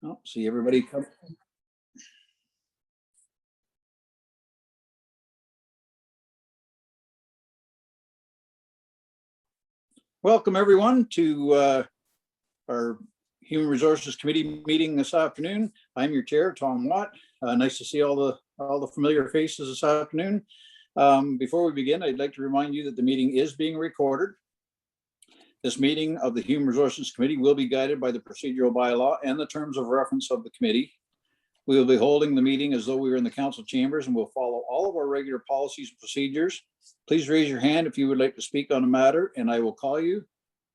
Oh, see everybody come. Welcome everyone to our Human Resources Committee meeting this afternoon. I'm your chair, Tom Watt. Nice to see all the familiar faces this afternoon. Before we begin, I'd like to remind you that the meeting is being recorded. This meeting of the Human Resources Committee will be guided by the procedural bylaw and the terms of reference of the committee. We will be holding the meeting as though we were in the council chambers and will follow all of our regular policies and procedures. Please raise your hand if you would like to speak on a matter and I will call you.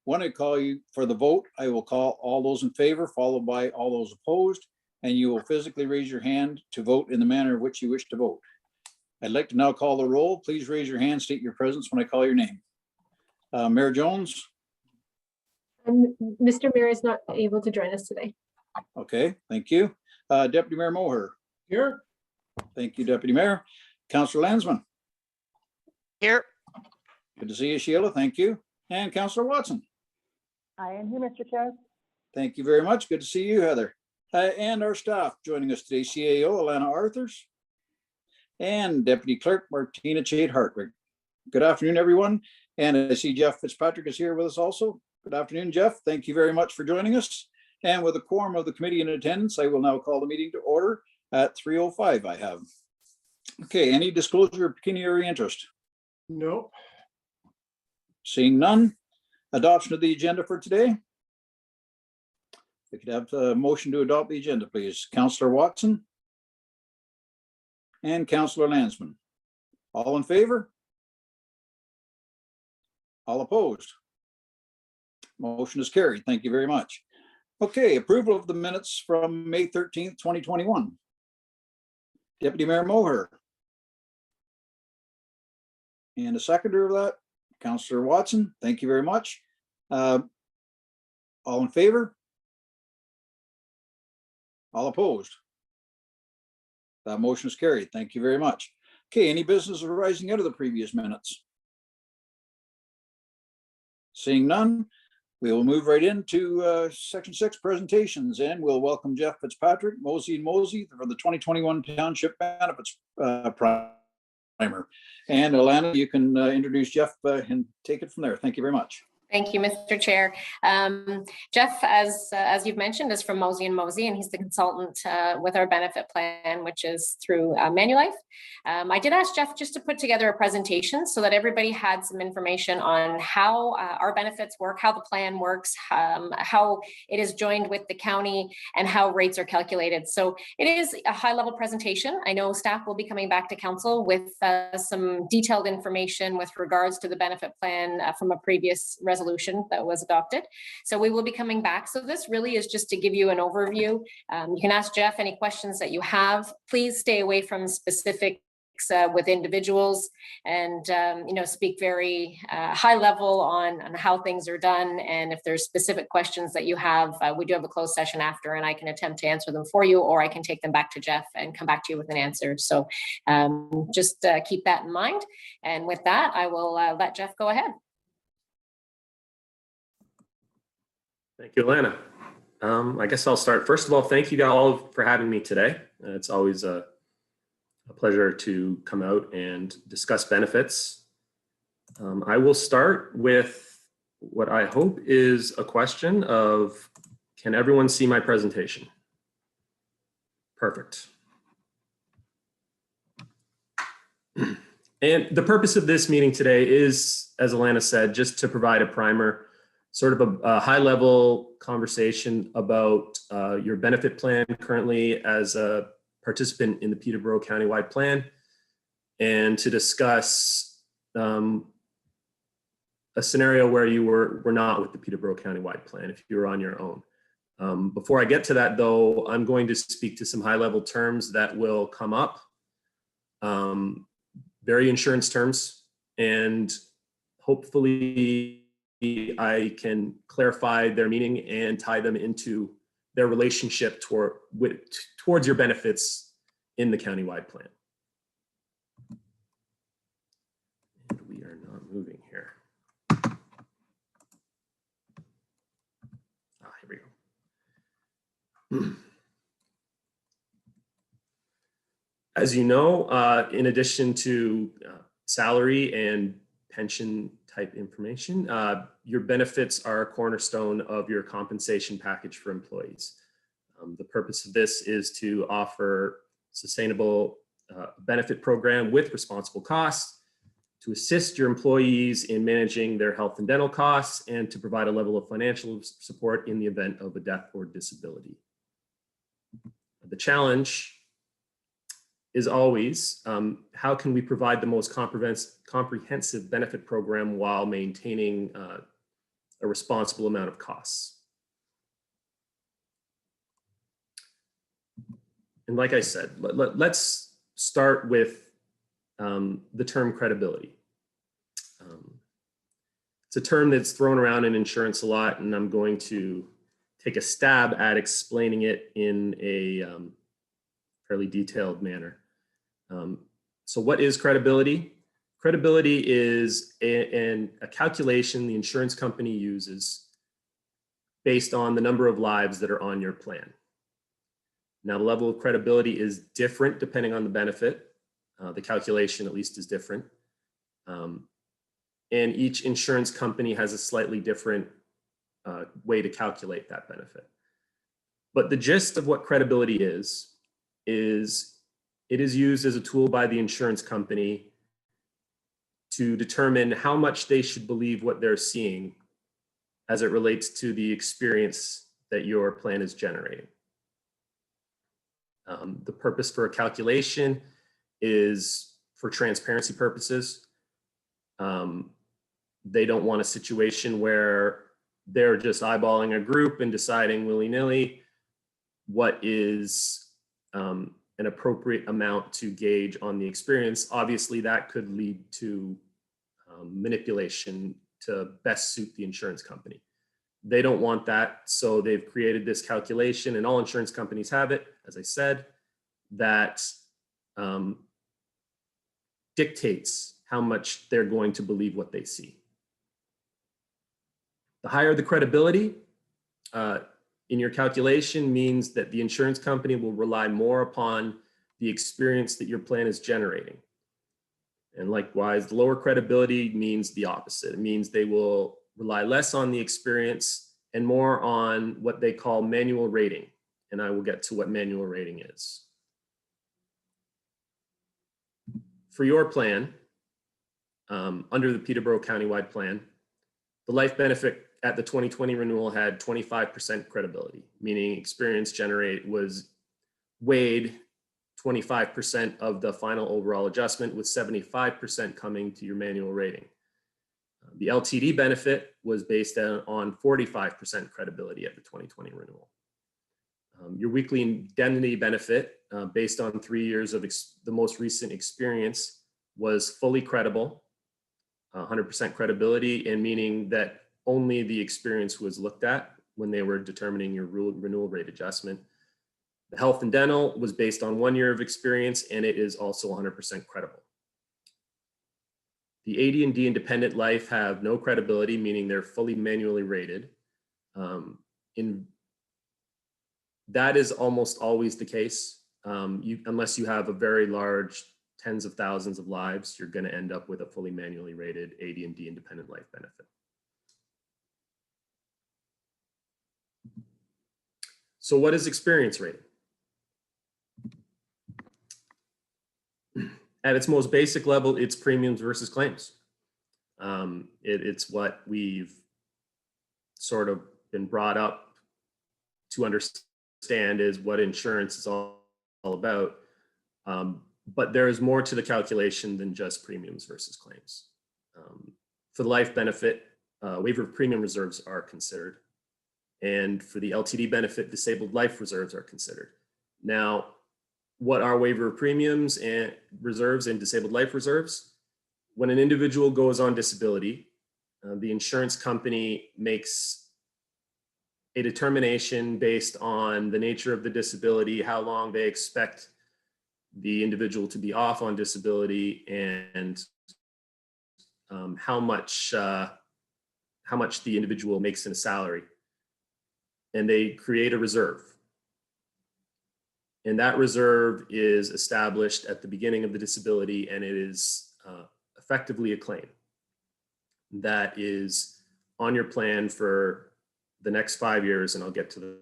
When I call you for the vote, I will call all those in favor, followed by all those opposed, and you will physically raise your hand to vote in the manner in which you wish to vote. I'd like to now call the roll. Please raise your hand, state your presence when I call your name. Mayor Jones. Mr. Mayor is not able to join us today. Okay, thank you. Deputy Mayor Moher. Here. Thank you, Deputy Mayor. Councillor Landsman. Here. Good to see you, Sheila. Thank you. And Councillor Watson. I am here, Mr. Chair. Thank you very much. Good to see you, Heather. And our staff joining us today, CAO Alana Arthurs and Deputy Clerk Martina Chade-Hartwig. Good afternoon, everyone. And I see Jeff Fitzpatrick is here with us also. Good afternoon, Jeff. Thank you very much for joining us. And with a quorum of the committee in attendance, I will now call the meeting to order at 3:05 I have. Okay, any disclosure of pecuniary interest? No. Seeing none. Adoption of the agenda for today. We could have a motion to adopt the agenda, please. Councillor Watson and Councillor Landsman. All in favor? All opposed? Motion is carried. Thank you very much. Okay, approval of the minutes from May 13th, 2021. Deputy Mayor Moher. And a seconder of that, Councillor Watson. Thank you very much. All in favor? All opposed? That motion is carried. Thank you very much. Okay, any business arising out of the previous minutes? Seeing none, we will move right into section 6 presentations, and we'll welcome Jeff Fitzpatrick, Mosey and Mosey for the 2021 Township Benefits Primer. And Alana, you can introduce Jeff and take it from there. Thank you very much. Thank you, Mr. Chair. Jeff, as you've mentioned, is from Mosey and Mosey, and he's the consultant with our benefit plan, which is through Manulife. I did ask Jeff just to put together a presentation so that everybody had some information on how our benefits work, how the plan works, how it is joined with the county, and how rates are calculated. So it is a high-level presentation. I know staff will be coming back to council with some detailed information with regards to the benefit plan from a previous resolution that was adopted. So we will be coming back. So this really is just to give you an overview. You can ask Jeff any questions that you have. Please stay away from specifics with individuals and speak very high level on how things are done. And if there's specific questions that you have, we do have a closed session after, and I can attempt to answer them for you, or I can take them back to Jeff and come back to you with an answer. So just keep that in mind. And with that, I will let Jeff go ahead. Thank you, Alana. I guess I'll start. First of all, thank you all for having me today. It's always a pleasure to come out and discuss benefits. I will start with what I hope is a question of, can everyone see my presentation? Perfect. And the purpose of this meeting today is, as Alana said, just to provide a primer, sort of a high-level conversation about your benefit plan currently as a participant in the Peterborough Countywide Plan, and to discuss a scenario where you were not with the Peterborough Countywide Plan, if you were on your own. Before I get to that, though, I'm going to speak to some high-level terms that will come up, very insurance terms, and hopefully I can clarify their meaning and tie them into their relationship towards your benefits in the countywide plan. And we are not moving here. Here we go. As you know, in addition to salary and pension type information, your benefits are a cornerstone of your compensation package for employees. The purpose of this is to offer sustainable benefit program with responsible costs, to assist your employees in managing their health and dental costs, and to provide a level of financial support in the event of a death or disability. The challenge is always, how can we provide the most comprehensive benefit program while maintaining a responsible amount of costs? And like I said, let's start with the term credibility. It's a term that's thrown around in insurance a lot, and I'm going to take a stab at explaining it in a fairly detailed manner. So what is credibility? Credibility is a calculation the insurance company uses based on the number of lives that are on your plan. Now, the level of credibility is different depending on the benefit. The calculation, at least, is different. And each insurance company has a slightly different way to calculate that benefit. But the gist of what credibility is it is used as a tool by the insurance company to determine how much they should believe what they're seeing as it relates to the experience that your plan is generating. The purpose for a calculation is for transparency purposes. They don't want a situation where they're just eyeballing a group and deciding willy-nilly what is an appropriate amount to gauge on the experience. Obviously, that could lead to manipulation to best suit the insurance company. They don't want that, so they've created this calculation, and all insurance companies have it, as I said, that dictates how much they're going to believe what they see. The higher the credibility in your calculation means that the insurance company will rely more upon the experience that your plan is generating. And likewise, the lower credibility means the opposite. It means they will rely less on the experience and more on what they call manual rating. And I will get to what manual rating is. For your plan, under the Peterborough Countywide Plan, the life benefit at the 2020 renewal had 25% credibility, meaning experience was weighed 25% of the final overall adjustment, with 75% coming to your manual rating. The LTD benefit was based on 45% credibility at the 2020 renewal. Your weekly indemnity benefit, based on 3 years of the most recent experience, was fully credible, 100% credibility, and meaning that only the experience was looked at when they were determining your renewal rate adjustment. The health and dental was based on 1 year of experience, and it is also 100% credible. The AD&D independent life have no credibility, meaning they're fully manually rated. That is almost always the case. Unless you have a very large tens of thousands of lives, you're going to end up with a fully manually rated AD&D independent life benefit. So what is experience rating? At its most basic level, it's premiums versus claims. It's what we've sort of been brought up to understand is what insurance is all about. But there is more to the calculation than just premiums versus claims. For the life benefit, waiver of premium reserves are considered. And for the LTD benefit, disabled life reserves are considered. Now, what are waiver of premiums and reserves and disabled life reserves? When an individual goes on disability, the insurance company makes a determination based on the nature of the disability, how long they expect the individual to be off on disability, and how much the individual makes in a salary. And they create a reserve. And that reserve is established at the beginning of the disability, and it is effectively a claim that is on your plan for the next 5 years, and I'll get to the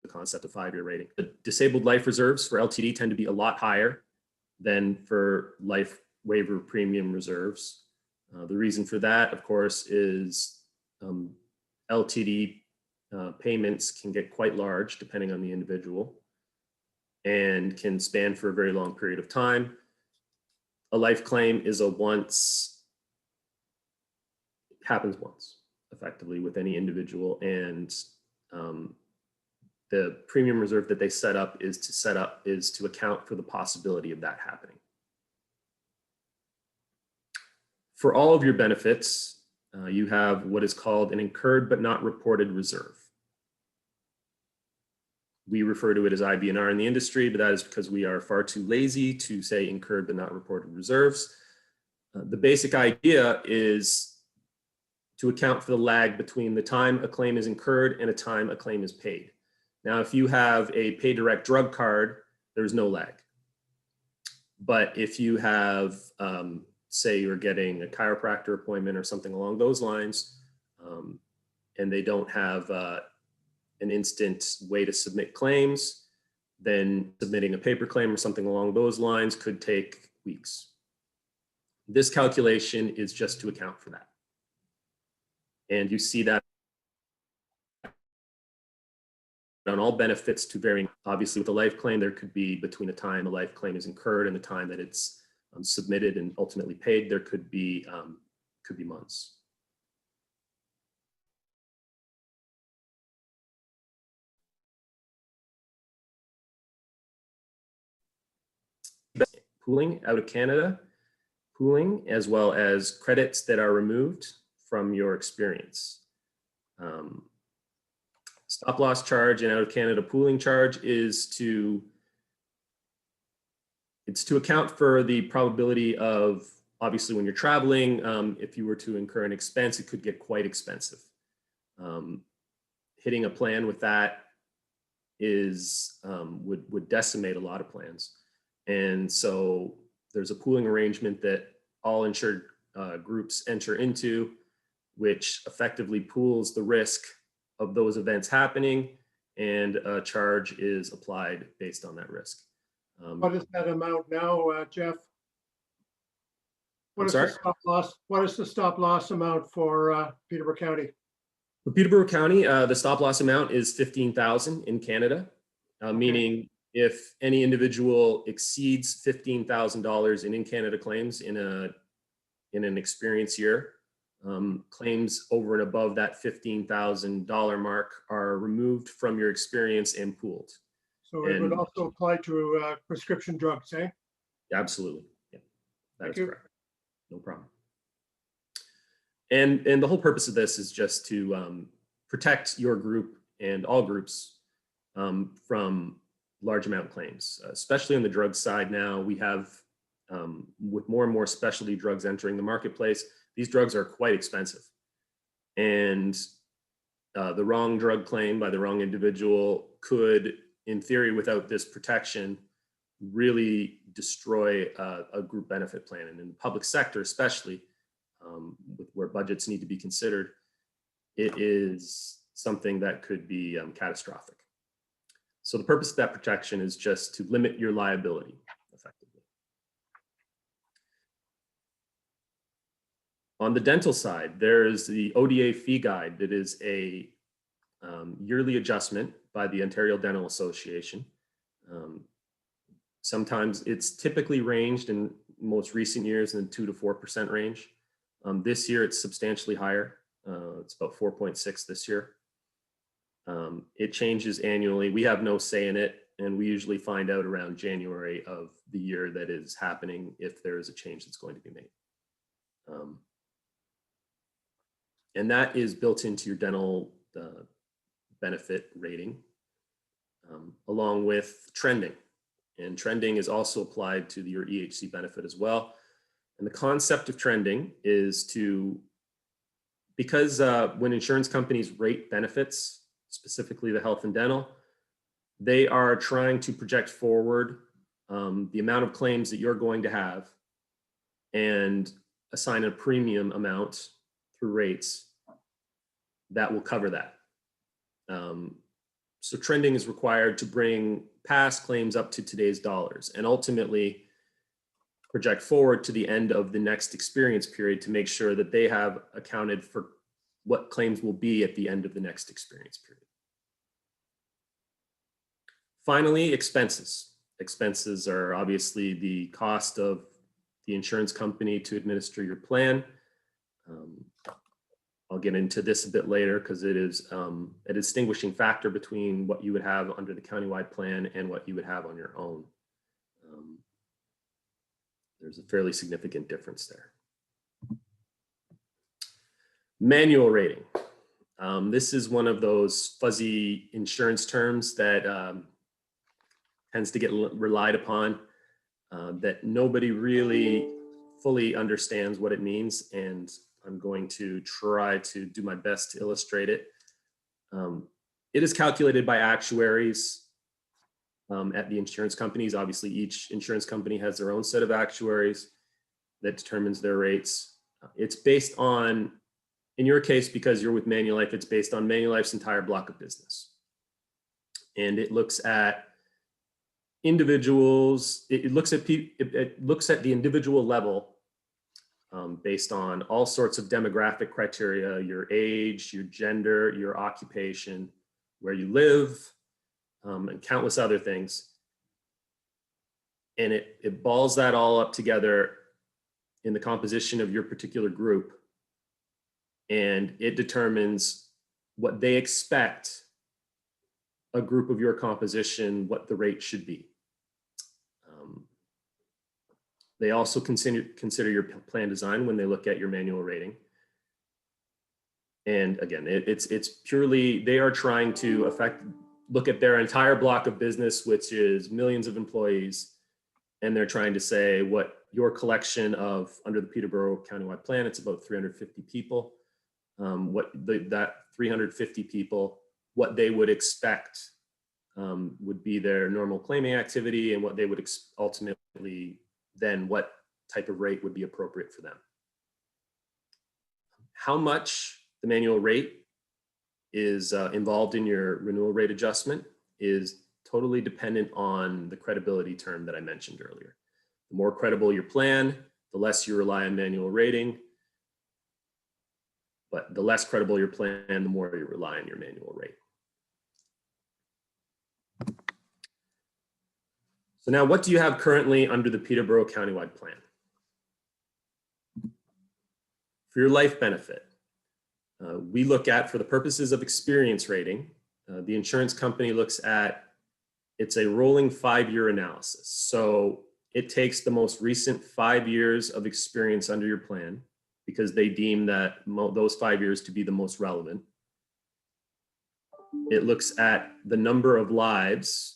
concept of 5-year rating. The disabled life reserves for LTD tend to be a lot higher than for life waiver premium reserves. The reason for that, of course, is LTD payments can get quite large depending on the individual and can span for a very long period of time. A life claim is happens once effectively with any individual, and the premium reserve that they set up is to account for the possibility of that happening. For all of your benefits, you have what is called an incurred but not reported reserve. We refer to it as IBNR in the industry, but that is because we are far too lazy to say incurred but not reported reserves. The basic idea is to account for the lag between the time a claim is incurred and the time a claim is paid. Now, if you have a pay direct drug card, there's no lag. But if you have, say you're getting a chiropractor appointment or something along those lines, and they don't have an instant way to submit claims, then submitting a paper claim or something along those lines could take weeks. This calculation is just to account for that. And you see that on all benefits to varying. Obviously, with a life claim, there could be between the time a life claim is incurred and the time that it's submitted and ultimately paid, there could be months. Pooling out of Canada, pooling as well as credits that are removed from your experience. Stop loss charge and out of Canada pooling charge is to account for the probability of, obviously when you're traveling, if you were to incur an expense, it could get quite expensive. Hitting a plan with that would decimate a lot of plans. And so there's a pooling arrangement that all insured groups enter into, which effectively pools the risk of those events happening, and a charge is applied based on that risk. What is that amount now, Jeff? What I'm is sorry? the stop loss? What is the stop loss amount for Peterborough County? For Peterborough County, the stop loss amount is $15,000 in Canada, meaning if any individual exceeds $15,000 in Canada claims in an experience year, claims over and above that $15,000 mark are removed from your experience and pooled. So it would also apply to prescription drugs, eh? Absolutely. Yeah, that is correct. No problem. And the whole purpose of this is just to protect your group and all groups from large amount claims, especially on the drug side. Now we have, with more and more specialty drugs entering the marketplace, these drugs are quite expensive. And the wrong drug claim by the wrong individual could, in theory, without this protection, really destroy a group benefit plan. And in the public sector, especially, where budgets need to be considered, it is something that could be catastrophic. So the purpose of that protection is just to limit your liability effectively. On the dental side, there is the ODA fee guide that is a yearly adjustment by the Ontario Dental Association. Sometimes it's typically ranged in most recent years in the 2 to 4% range. This year it's substantially higher. It's about 4.6 this year. It changes annually. We have no say in it, and we usually find out around January of the year that is happening if there is a change that's going to be made. And that is built into your dental benefit rating, along with trending. And trending is also applied to your EHC benefit as well. And the concept of trending is because when insurance companies rate benefits, specifically the health and dental, they are trying to project forward the amount of claims that you're going to have and assign a premium amount through rates that will cover that. So trending is required to bring past claims up to today's dollars and ultimately project forward to the end of the next experience period to make sure that they have accounted for what claims will be at the end of the next experience period. Finally, expenses. Expenses are obviously the cost of the insurance company to administer your plan. I'll get into this a bit later because it is a distinguishing factor between what you would have under the countywide plan and what you would have on your own. There's a fairly significant difference there. Manual rating. This is one of those fuzzy insurance terms that tends to get relied upon, that nobody really fully understands what it means, and I'm going to try to do my best to illustrate it. It is calculated by actuaries at the insurance companies. Obviously, each insurance company has their own set of actuaries that determines their rates. It's based on, in your case, because you're with Manulife, it's based on Manulife's entire block of business. And it looks at individuals, it looks at the individual level based on all sorts of demographic criteria, your age, your gender, your occupation, where you live, and countless other things. And it balls that all up together in the composition of your particular group. And it determines what they expect a group of your composition, what the rate should be. They also consider your plan design when they look at your manual rating. And again, it's purely, they are trying to look at their entire block of business, which is millions of employees. And they're trying to say what your collection of, under the Peterborough Countywide Plan, it's about 350 people. That 350 people, what they would expect would be their normal claiming activity, and what they would ultimately then what type of rate would be appropriate for them. How much the manual rate is involved in your renewal rate adjustment is totally dependent on the credibility term that I mentioned earlier. The more credible your plan, the less you rely on manual rating. But the less credible your plan, the more you rely on your manual rate. So now, what do you have currently under the Peterborough Countywide Plan? For your life benefit, we look at, for the purposes of experience rating, the insurance company looks at, it's a rolling 5-year analysis. So it takes the most recent 5 years of experience under your plan, because they deem that those 5 years to be the most relevant. It looks at the number of lives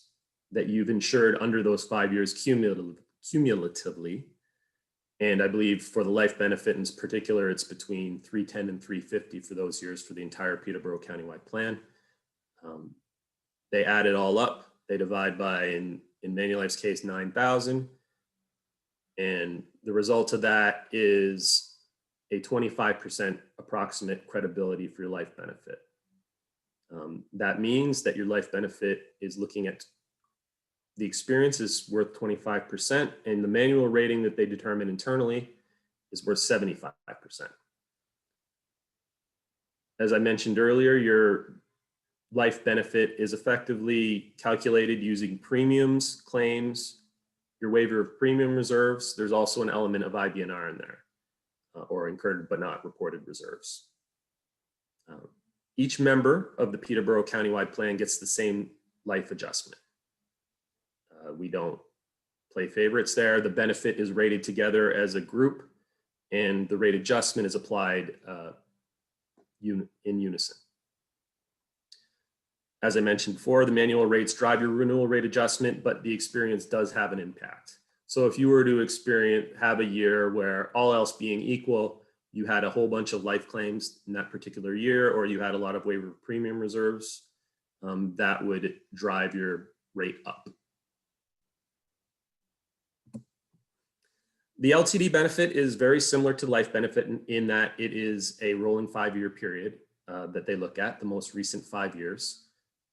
that you've insured under those 5 years cumulatively. And I believe for the life benefit in particular, it's between 310 and 350 for those years for the entire Peterborough Countywide Plan. They add it all up. They divide by, in Manulife's case, 9,000. And the result of that is a 25% approximate credibility for your life benefit. That means that your life benefit is looking at the experience is worth 25%, and the manual rating that they determine internally is worth 75%. As I mentioned earlier, your life benefit is effectively calculated using premiums, claims, your waiver of premium reserves. There's also an element of IBNR in there, or incurred but not reported reserves. Each member of the Peterborough Countywide Plan gets the same life adjustment. We don't play favorites there. The benefit is rated together as a group, and the rate adjustment is applied in unison. As I mentioned before, the manual rates drive your renewal rate adjustment, but the experience does have an impact. So if you were to have a year where all else being equal, you had a whole bunch of life claims in that particular year, or you had a lot of waiver of premium reserves, that would drive your rate up. The LTD benefit is very similar to life benefit in that it is a rolling 5-year period that they look at, the most recent 5 years.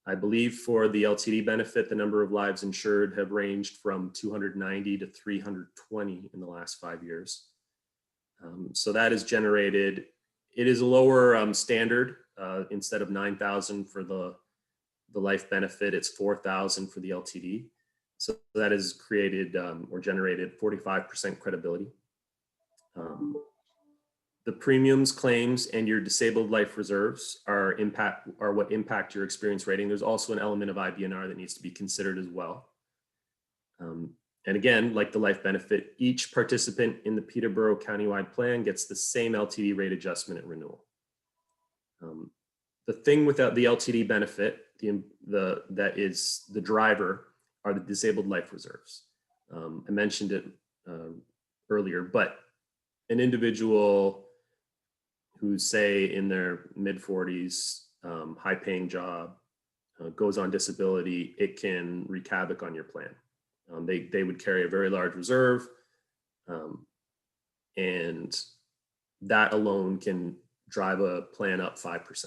I believe for the LTD benefit, the number of lives insured have ranged from 290 to 320 in the last 5 years. So that is generated, it is a lower standard. Instead of 9,000 for the life benefit, it's 4,000 for the LTD. So that has created or generated 45% credibility. The premiums, claims, and your disabled life reserves are what impact your experience rating. There's also an element of IBNR that needs to be considered as well. And again, like the life benefit, each participant in the Peterborough Countywide plan gets the same LTD rate adjustment at renewal. The thing without the LTD benefit, that is the driver, are the disabled life reserves. I mentioned it earlier, but an individual who's, say, in their mid-40s, high-paying job, goes on disability, it can wreak havoc on your plan. They would carry a very large reserve, and that alone can drive a plan up 5%.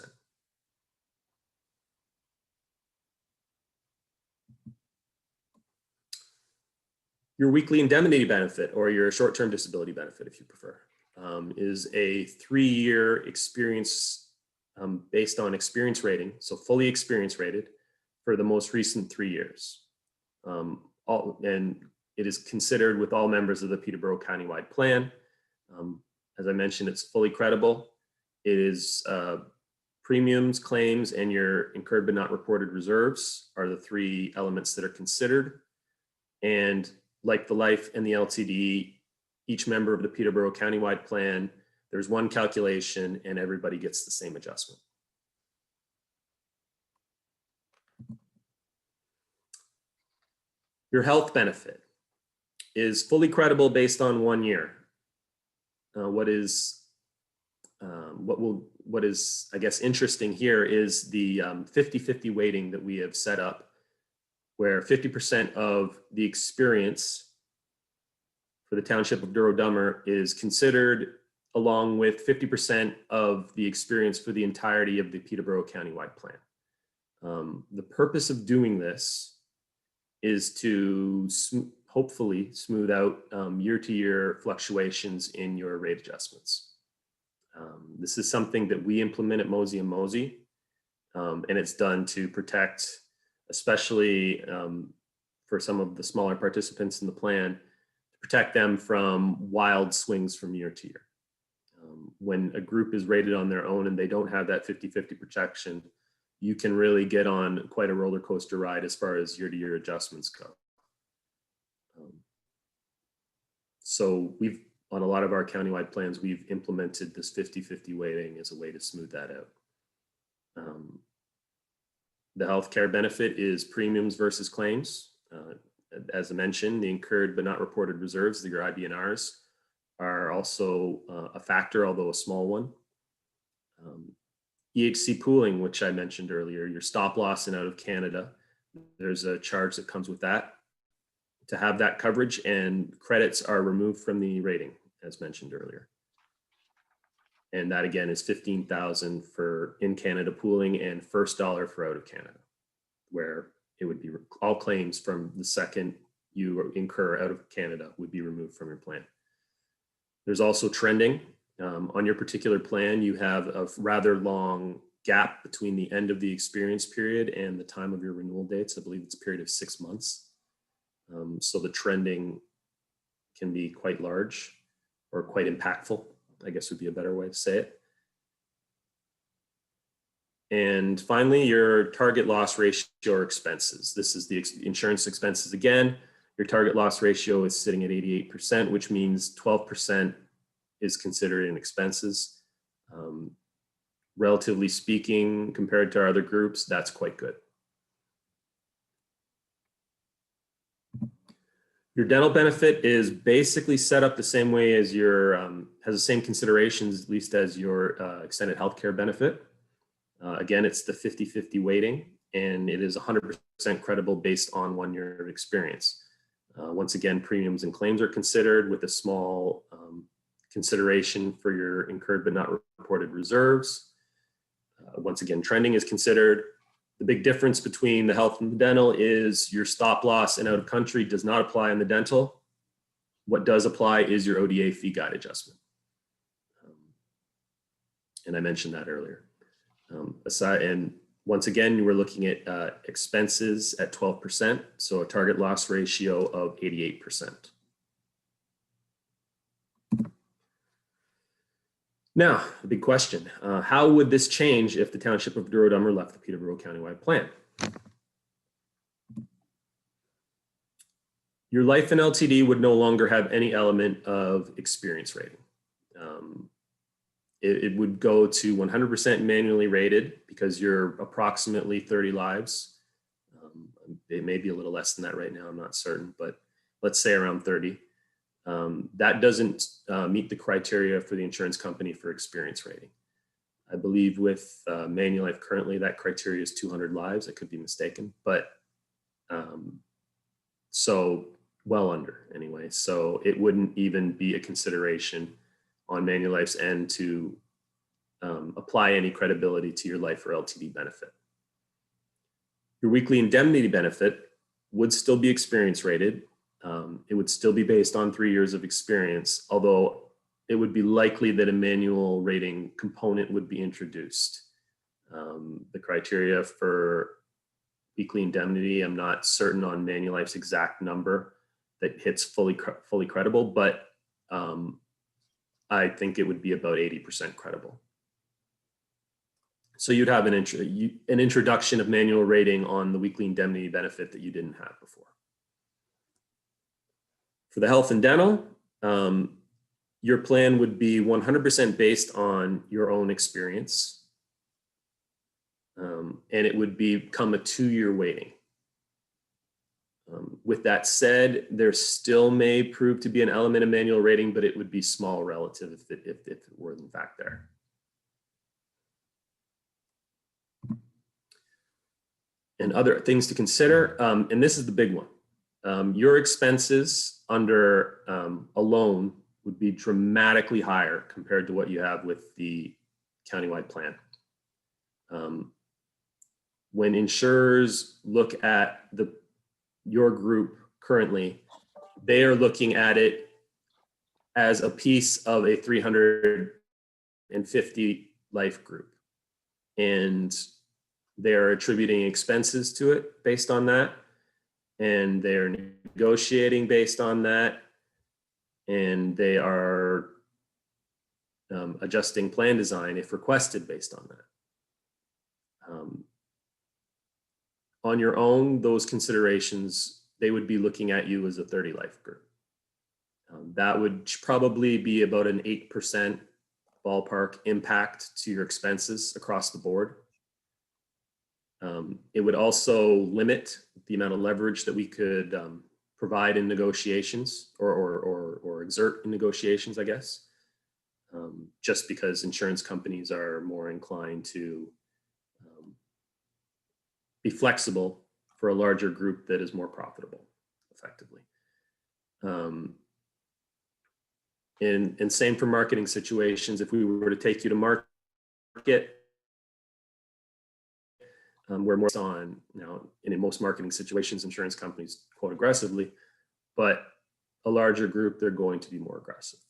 Your weekly indemnity benefit, or your short-term disability benefit, if you prefer, is a 3-year experience based on experience rating, so fully experience rated for the most recent 3 years. And it is considered with all members of the Peterborough Countywide plan. As I mentioned, it's fully credible. It is premiums, claims, and your incurred but not reported reserves are the 3 elements that are considered. And like the life and the LTD, each member of the Peterborough Countywide plan, there's one calculation and everybody gets the same adjustment. Your health benefit is fully credible based on 1 year. What is, I guess, interesting here is the 50-50 weighting that we have set up, where 50% of the experience for the Township of Douro-Dummer is considered, along with 50% of the experience for the entirety of the Peterborough Countywide plan. The purpose of doing this is to hopefully smooth out year-to-year fluctuations in your rate adjustments. This is something that we implement at Mosey & Mosey, and it's done to protect, especially for some of the smaller participants in the plan, to protect them from wild swings from year to year. When a group is rated on their own and they don't have that 50-50 protection, you can really get on quite a roller coaster ride as far as year-to-year adjustments go. So on a lot of our countywide plans, we've implemented this 50-50 weighting as a way to smooth that out. The healthcare benefit is premiums versus claims. As I mentioned, the incurred but not reported reserves, your IBNRs, are also a factor, although a small one. EHC pooling, which I mentioned earlier, your stop loss and out of Canada, there's a charge that comes with that to have that coverage, and credits are removed from the rating, as mentioned earlier. And that again is $15,000 for in Canada pooling and first dollar for out of Canada, where it would be all claims from the second you incur out of Canada would be removed from your plan. There's also trending. On your particular plan, you have a rather long gap between the end of the experience period and the time of your renewal dates. I believe it's a period of 6 months. So the trending can be quite large or quite impactful, I guess would be a better way to say it. And finally, your target loss ratio or expenses. This is the insurance expenses again. Your target loss ratio is sitting at 88%, which means 12% is considered in expenses. Relatively speaking, compared to our other groups, that's quite good. Your dental benefit is basically set up the same way as your, has the same considerations, at least as your extended healthcare benefit. Again, it's the 50-50 weighting, and it is 100% credible based on 1 year of experience. Once again, premiums and claims are considered with a small consideration for your incurred but not reported reserves. Once again, trending is considered. The big difference between the health and the dental is your stop loss and out of country does not apply in the dental. What does apply is your ODA fee guide adjustment. And I mentioned that earlier. And once again, you were looking at expenses at 12%, so a target loss ratio of 88%. Now, the big question, how would this change if the Township of Douro-Dummer left the Peterborough Countywide Plan? Your life and LTD would no longer have any element of experience rating. It would go to 100% manually rated because you're approximately 30 lives. It may be a little less than that right now, I'm not certain, but let's say around 30. That doesn't meet the criteria for the insurance company for experience rating. I believe with Manulife currently, that criteria is 200 lives. I could be mistaken, but so well under anyway. So it wouldn't even be a consideration on Manulife's end to apply any credibility to your life or LTD benefit. Your weekly indemnity benefit would still be experience rated. It would still be based on 3 years of experience, although it would be likely that a manual rating component would be introduced. The criteria for weekly indemnity, I'm not certain on Manulife's exact number that hits fully credible, but I think it would be about 80% credible. So you'd have an introduction of manual rating on the weekly indemnity benefit that you didn't have before. For the health and dental, your plan would be 100% based on your own experience. And it would become a 2-year waiting. With that said, there still may prove to be an element of manual rating, but it would be small relative if it were in fact there. And other things to consider, and this is the big one. Your expenses under a loan would be dramatically higher compared to what you have with the countywide plan. When insurers look at your group currently, they are looking at it as a piece of a 350 life group. And they're attributing expenses to it based on that. And they're negotiating based on that. And they are adjusting plan design if requested based on that. On your own, those considerations, they would be looking at you as a 30 life group. That would probably be about an 8% ballpark impact to your expenses across the board. It would also limit the amount of leverage that we could provide in negotiations or exert in negotiations, I guess, just because insurance companies are more inclined to be flexible for a larger group that is more profitable, effectively. And same for marketing situations. If we were to take you to market, we're more on now, and in most marketing situations, insurance companies quote aggressively, but a larger group, they're going to be more aggressive.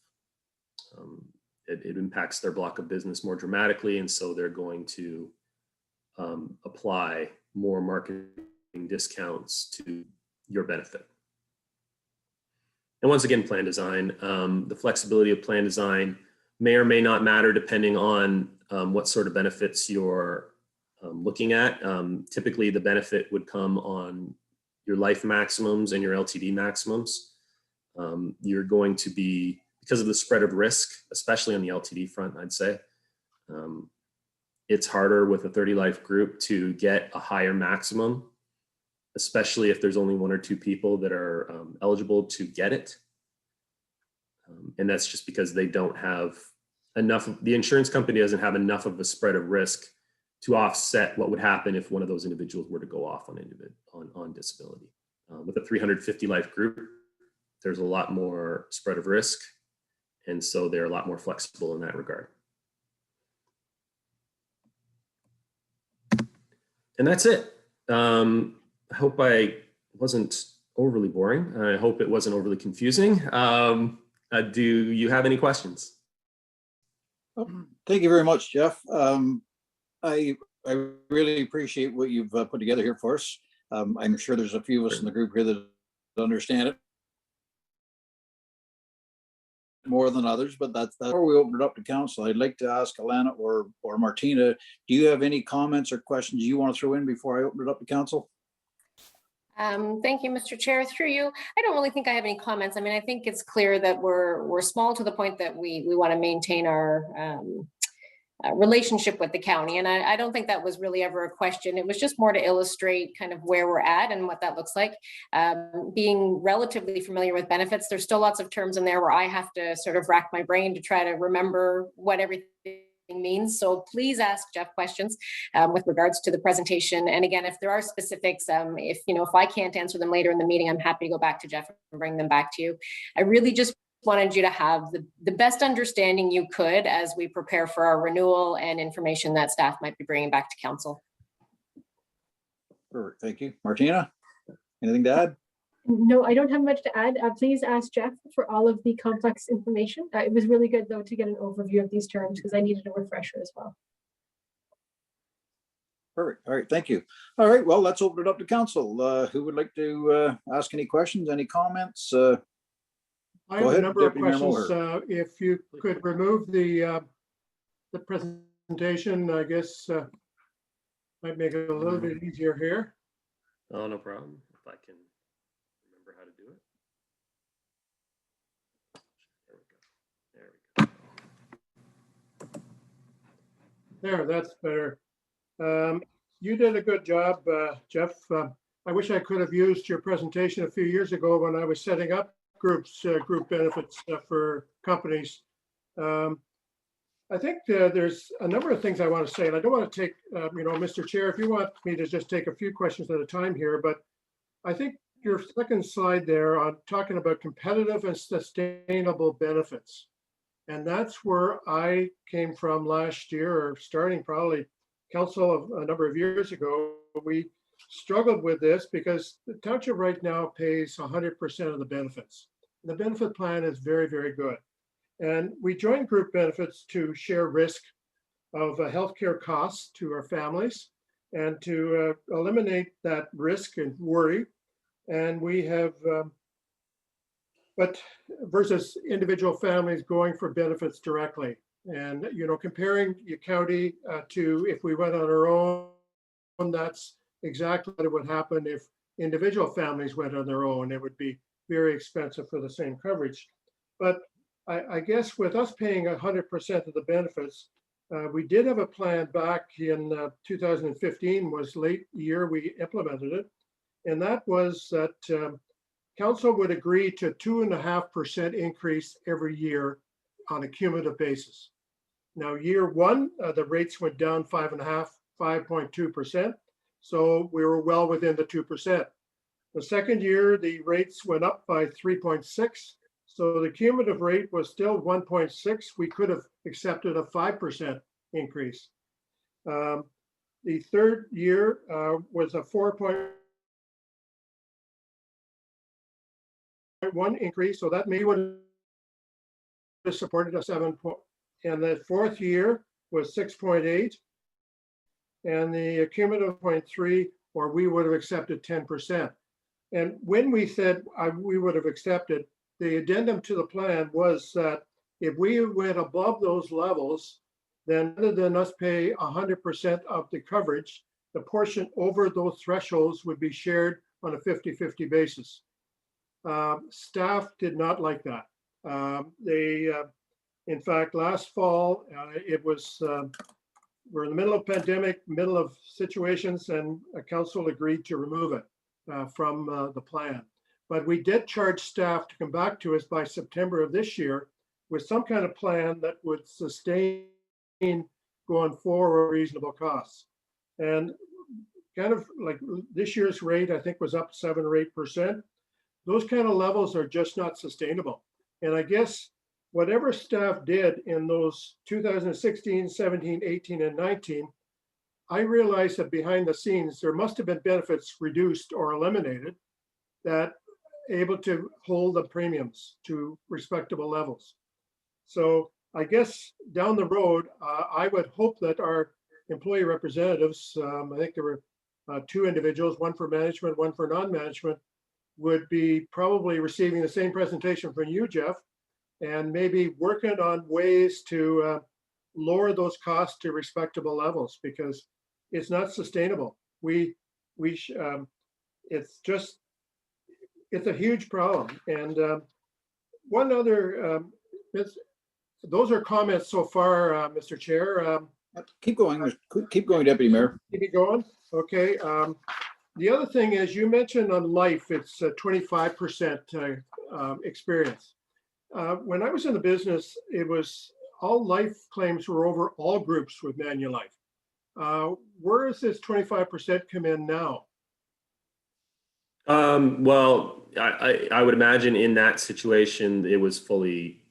It impacts their block of business more dramatically, and so they're going to apply more marketing discounts to your benefit. And once again, plan design, the flexibility of plan design may or may not matter depending on what sort of benefits you're looking at. Typically, the benefit would come on your life maximums and your LTD maximums. You're going to be, because of the spread of risk, especially on the LTD front, I'd say, it's harder with a 30 life group to get a higher maximum especially if there's only 1 or 2 people that are eligible to get it. And that's just because they don't have enough, the insurance company doesn't have enough of a spread of risk to offset what would happen if one of those individuals were to go off on disability. With a 350 life group, there's a lot more spread of risk. And so they're a lot more flexible in that regard. And that's it. I hope I wasn't overly boring. I hope it wasn't overly confusing. Do you have any questions? Thank you very much, Jeff. I really appreciate what you've put together here for us. I'm sure there's a few of us in the group here that understand it more than others, but that's before we open it up to council. I'd like to ask Alana or Martina, do you have any comments or questions you want to throw in before I open it up to council? Thank you, Mr. Chair. Through you, I don't really think I have any comments. I mean, I think it's clear that we're small to the point that we want to maintain our relationship with the county. And I don't think that was really ever a question. It was just more to illustrate kind of where we're at and what that looks like. Being relatively familiar with benefits, there's still lots of terms in there where I have to sort of rack my brain to try to remember what everything means. So please ask Jeff questions with regards to the presentation. And again, if there are specifics, if I can't answer them later in the meeting, I'm happy to go back to Jeff and bring them back to you. I really just wanted you to have the best understanding you could as we prepare for our renewal and information that staff might be bringing back to council. Perfect. Thank you. Martina, anything to add? No, I don't have much to add. Please ask Jeff for all of the complex information. It was really good, though, to get an overview of these terms because I needed a refresher as well. Perfect. All right. Thank you. All right. Well, let's open it up to council. Who would like to ask any questions, any comments? I have ahead, a number of Deputy Mayor questions. If you could remove the presentation, I guess might make it a little bit easier here. Oh, no problem. If I can remember how to do it. There we go. There, that's better. You did a good job, Jeff. I wish I could have used your presentation a few years ago when I was setting up group benefits for companies. I think there's a number of things I want to say, and I don't want to take, Mr. Chair, if you want me to just take a few questions at a time here, but I think your second slide there on talking about competitive and sustainable benefits. And that's where I came from last year, or starting probably council of a number of years ago. We struggled with this because the township right now pays 100% of the benefits. The benefit plan is very, very good. And we joined group benefits to share risk of healthcare costs to our families and to eliminate that risk and worry. And we have, but versus individual families going for benefits directly. And, comparing your county to if we went on our own, that's exactly what would happen if individual families went on their own. It would be very expensive for the same coverage. But I guess with us paying 100% of the benefits, we did have a plan back in 2015, was late year we implemented it. And that was that council would agree to 2.5% increase every year on a cumulative basis. Now, year one, the rates went down 5.2%. So we were well within the 2%. The second year, the rates went up by 3.6. So the cumulative rate was still 1.6. We could have accepted a 5% increase. The third year was a 4.1 increase. So that may would have supported a 7. And the fourth year was 6.8. And the cumulative 0.3, or we would have accepted 10%. And when we said we would have accepted, the addendum to the plan was that if we went above those levels, then rather than us pay 100% of the coverage, the portion over those thresholds would be shared on a 50-50 basis. Staff did not like that. In fact, last fall, it was, we're in the middle of pandemic, middle of situations, and a council agreed to remove it. from the plan. But we did charge staff to come back to us by September of this year with some kind of plan that would sustain going forward reasonable costs. And kind of like this year's rate, I think was up 7 or 8%. Those kind of levels are just not sustainable. And I guess whatever staff did in those 2016, 17, 18, and 19, I realized that behind the scenes, there must have been benefits reduced or eliminated that able to hold the premiums to respectable levels. So I guess down the road, I would hope that our employee representatives, I think there were 2 individuals, one for management, one for non-management, would be probably receiving the same presentation from you, Jeff, and maybe working on ways to lower those costs to respectable levels, because it's not sustainable. It's a huge problem. And one other, those are comments so far, Mr. Chair. Keep going, Deputy Mayor. Keep it going. Okay. The other thing is you mentioned on life, it's 25% experience. When I was in the business, it was all life claims were over all groups with Manulife. Where does this 25% come in now? Well, I would imagine in that situation, it was fully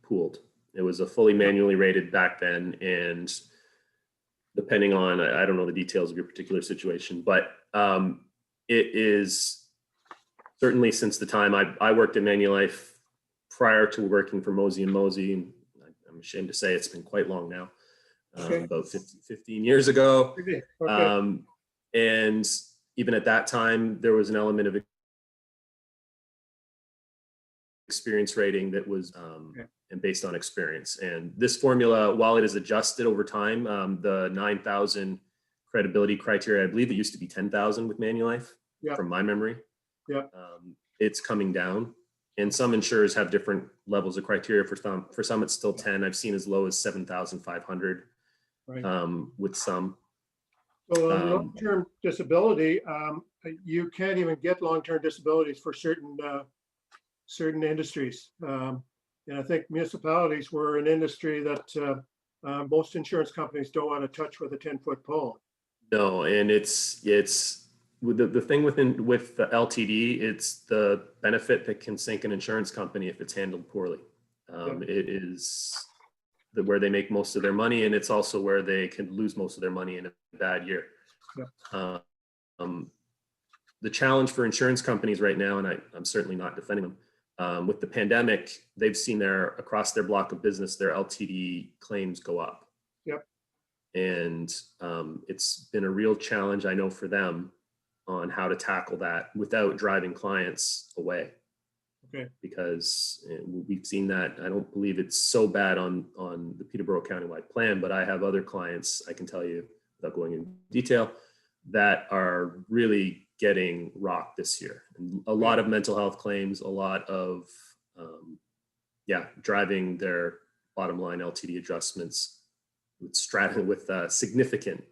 pooled. It was a fully manually rated back then. And depending on, I don't know the details of your particular situation, but it is certainly since the time I worked at Manulife prior to working for Mosey & Mosey, and I'm ashamed to say it's been quite long now, Okay. about 15 years ago. Okay. And even at that time, there was an element of experience rating that was and based on experience. And this formula, while it is adjusted over time, the 9,000 credibility criteria, I believe it used to be 10,000 with Manulife, from my memory. Yeah. It's coming down. And some insurers have different levels of criteria. For some, it's still 10. I've seen as low as 7,500 with some. So on long-term disability, you can't even get long-term disabilities for certain industries. And I think municipalities were an industry that most insurance companies don't want to touch with a 10-foot pole. No, and it's with the thing with the LTD, it's the benefit that can sink an insurance company if it's handled poorly. It is where they make most of their money, and it's also where they can lose most of their money in a bad year. The challenge for insurance companies right now, and I'm certainly not defending them, with the pandemic, they've seen across their block of business, their LTD claims go up. And it's been a real challenge, I know, for them on how to tackle that without driving clients away. Because we've seen that. I don't believe it's so bad on the Peterborough Countywide plan, but I have other clients, I can tell you without going in detail, that are really getting rocked this year. And a lot of mental health claims, a lot of, driving their bottom line LTD adjustments with significant,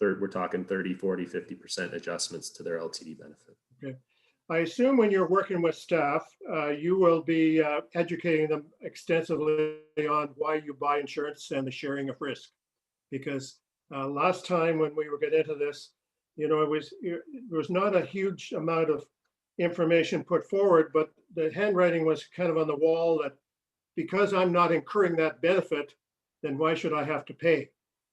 we're talking 30, 40, 50% adjustments to their LTD benefit. Okay. I assume when you're working with staff, you will be educating them extensively on why you buy insurance and the sharing of risk. Because last time when we were getting into this, there was not a huge amount of information put forward, but the handwriting was kind of on the wall that because I'm not incurring that benefit, then why should I have to pay?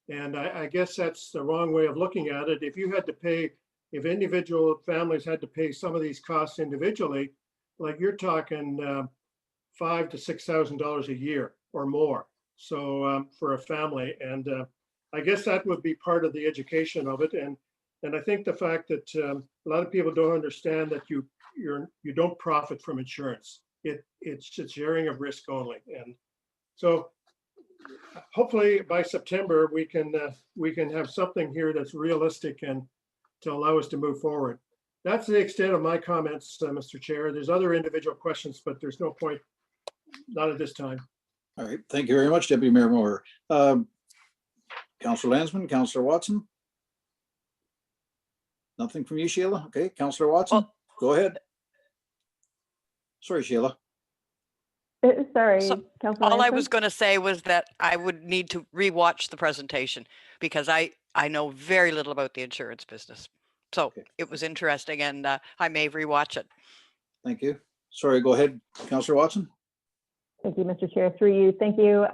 And I guess that's the wrong way of looking at it. If you had to pay, if individual families had to pay some of these costs individually, like you're talking $5,000 to $6,000 a year or more. So for a family, and I guess that would be part of the education of it. And I think the fact that a lot of people don't understand that you don't profit from insurance. It's a sharing of risk only. And so hopefully by September we can have something here that's realistic and to allow us to move forward. That's the extent of my comments, Mr. Chair. There's other individual questions, but there's no point, not at this time. All right, thank you very much, Deputy Mayor Moore. Councillor Landsman, Councillor Watson. Nothing from you, Sheila? Okay, Counselor Watson, Well- go ahead. Sorry, Sheila. Sorry, So, Councillor all I Ransom? was going to say was that I would need to rewatch the presentation because I know very little about the insurance business. So Okay. it was interesting and I may rewatch it. Thank you. Sorry, go ahead, Counselor Watson. Thank you, Mr. Chair. Through you. Thank you,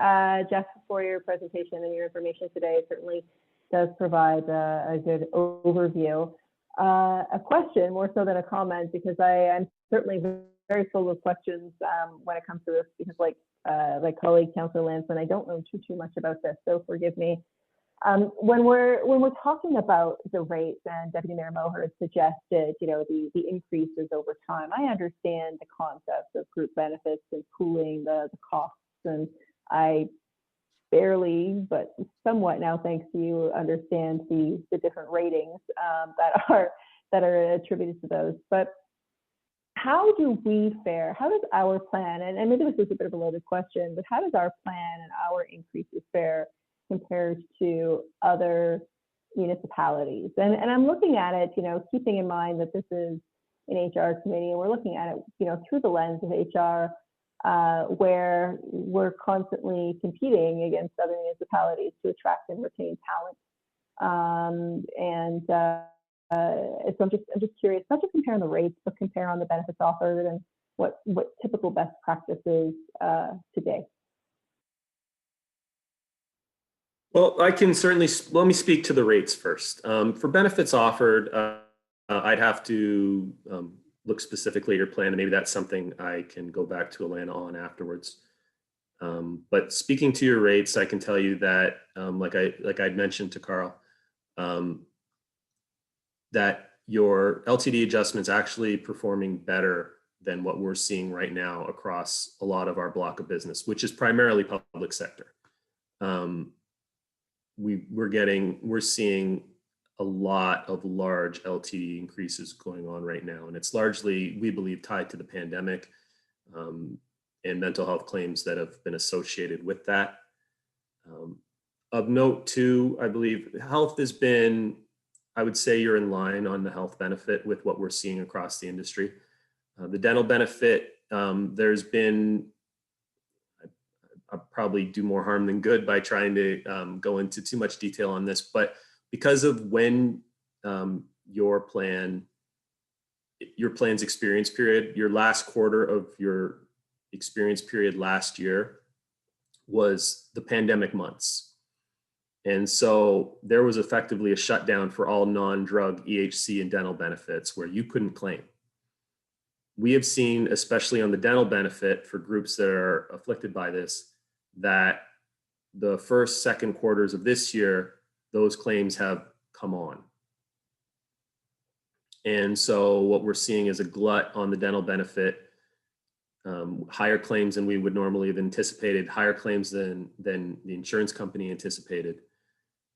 Jeff, for your presentation and your information today. It certainly does provide a good overview. A question more so than a comment, because I'm certainly very full of questions when it comes to this, because like colleague Councillor Lansman, I don't know too much about this, so forgive me. When we're talking about the rates, and Deputy Mayor Moher has suggested, the increases over time, I understand the concept of group benefits and pooling the costs, and I barely, but somewhat now, thanks to you, understand the different ratings that are attributed to those. But how do we fare? How does our plan, and maybe this is a bit of a loaded question, but how does our plan and our increases fare compared to other municipalities? And I'm looking at it, keeping in mind that this is an HR committee, and we're looking at it, through the lens of HR, where we're constantly competing against other municipalities to attract and retain talent. So I'm just curious, not just compare on the rates, but compare on the benefits offered and what typical best practices today. Well, I can certainly, let me speak to the rates first. For benefits offered, I'd have to look specifically at your plan, and maybe that's something I can go back to Alana on afterwards. But speaking to your rates, I can tell you that, like I'd mentioned to Carl, that your LTD adjustment's actually performing better than what we're seeing right now across a lot of our block of business, which is primarily public sector. We're seeing a lot of large LTD increases going on right now, and it's largely, we believe, tied to the pandemic and mental health claims that have been associated with that. Of note too, I believe health has been, I would say you're in line on the health benefit with what we're seeing across the industry. The dental benefit, there's been, I'll probably do more harm than good by trying to go into too much detail on this, but because of when your plan's experience period, your last quarter of your experience period last year was the pandemic months. And so there was effectively a shutdown for all non-drug EHC and dental benefits where you couldn't claim. We have seen, especially on the dental benefit for groups that are afflicted by this, that the first, second quarters of this year, those claims have come on. And so what we're seeing is a glut on the dental benefit, higher claims than we would normally have anticipated, higher claims than the insurance company anticipated.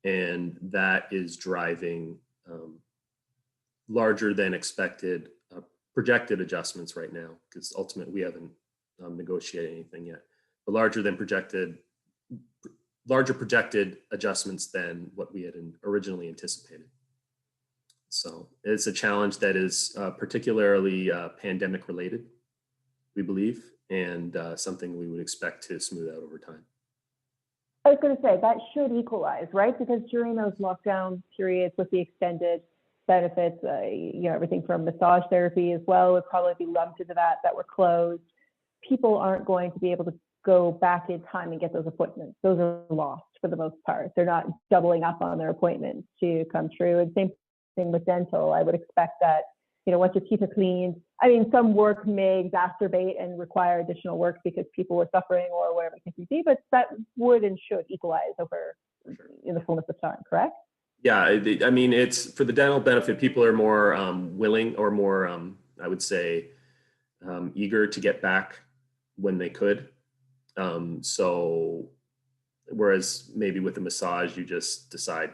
And that is driving larger than expected projected adjustments right now, because ultimately we haven't negotiated anything yet, but larger projected adjustments than what we had originally anticipated. So it's a challenge that is particularly pandemic related, we believe, and something we would expect to smooth out over time. I was going to say that should equalize, right? Because during those lockdown periods with the extended benefits, everything from massage therapy as well would probably be lumped into that were closed. People aren't going to be able to go back in time and get those appointments. Those are lost for the most part. They're not doubling up on their appointments to come true. And same thing with dental. I would expect that, once your teeth are cleaned, some work may exacerbate and require additional work because people were suffering or whatever it can be, but that would and should equalize over in the fullness of time, correct? Yeah, it's for the dental benefit, people are more willing or more, I would say, eager to get back when they could. So whereas maybe with a massage, you just decide,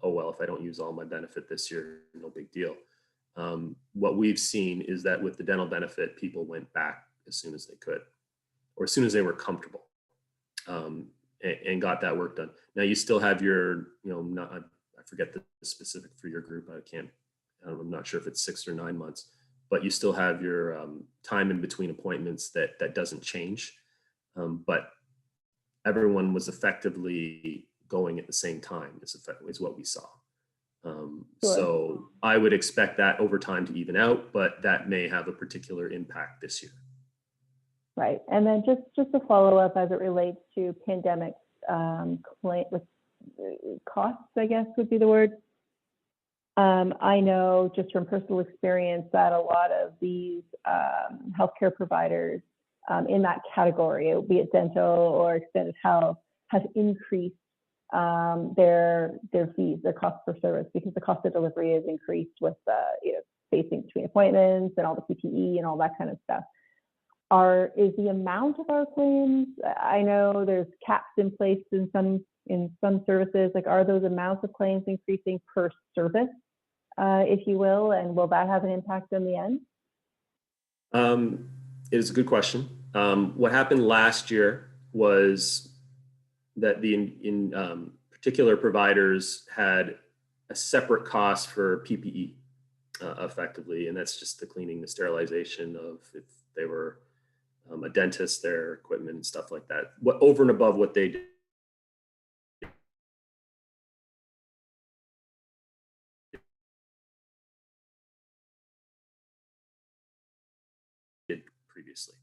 oh, well, if I don't use all my benefit this year, no big deal. What we've seen is that with the dental benefit, people went back as soon as they could, or as soon as they were comfortable, and got that work done. Now you still have your, I forget the specific for your group. I can't I'm not sure if it's 6 or 9 months, but you still have your time in between appointments that doesn't change. But everyone was effectively going at the same time is what we saw. So I would expect that over time to even out, but that may have a particular impact this year. Right. And then just to follow up as it relates to pandemic costs, I guess would be the word. I know just from personal experience that a lot of these healthcare providers in that category, be it dental or extended health, have increased their fees, their cost per service, because the cost of delivery is increased with spacing between appointments and all the PPE and all that kind of stuff. Is the amount of our claims? I know there's caps in place in some services. Like, are those amounts of claims increasing per service, if you will, and will that have an impact in the end? It is a good question. What happened last year was that the particular providers had a separate cost for PPE, effectively, and that's just the cleaning, the sterilization of, if they were a dentist, their equipment and stuff like that. What over and above what they did previously.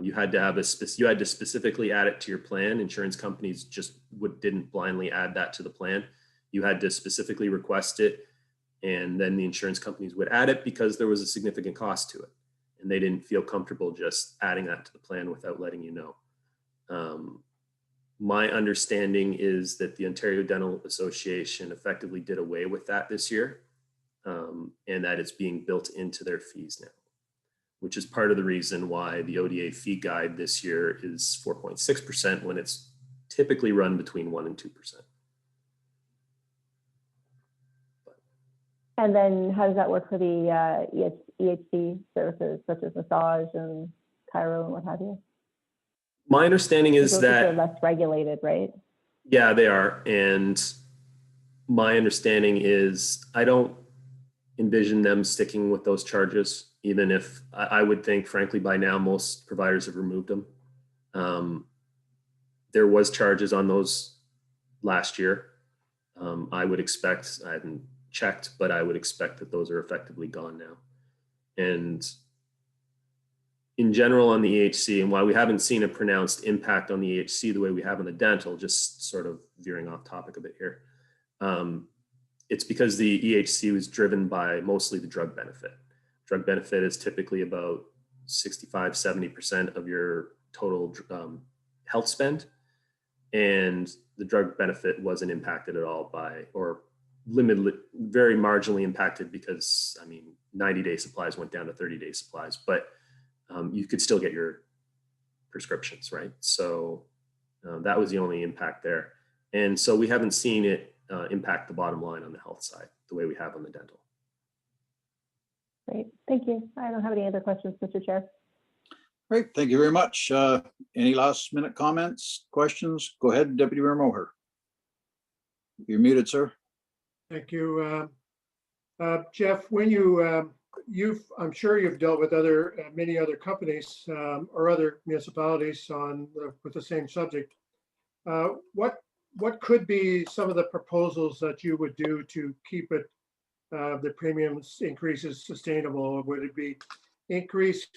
You had to specifically add it to your plan. Insurance companies just didn't blindly add that to the plan. You had to specifically request it, and then the insurance companies would add it because there was a significant cost to it, and they didn't feel comfortable just adding that to the plan without letting you know. My understanding is that the Ontario Dental Association effectively did away with that this year, and that it's being built into their fees now, which is part of the reason why the ODA fee guide this year is 4.6% when it's typically run between 1% and 2%. And then how does that work for the EHC services, such as massage and chiro and what have you? My understanding is those that are less regulated, right? Yeah, they are. And my understanding is I don't envision them sticking with those charges, even if I would think, frankly, by now most providers have removed them. There was charges on those last year. I would expect, I haven't checked, but I would expect that those are effectively gone now. And in general on the EHC, and while we haven't seen a pronounced impact on the EHC the way we have on the dental, just sort of veering off topic a bit here, it's because the EHC was driven by mostly the drug benefit. Drug benefit is typically about 65, 70% of your total health spend. And the drug benefit wasn't impacted at all by, or limited, very marginally impacted because, 90-day supplies went down to 30-day supplies, but you could still get your prescriptions, right? So that was the only impact there. And so we haven't seen it impact the bottom line on the health side the way we have on the dental. Great, thank you. I don't have any other questions, Mr. Chair. Great, thank you very much. Any last minute comments, questions? Go ahead, Deputy Mayor Moher. You're muted, sir. Thank you. Jeff, when I'm sure you've dealt with many other companies or other municipalities with the same subject. What could be some of the proposals that you would do to keep the premiums increases sustainable? Would it be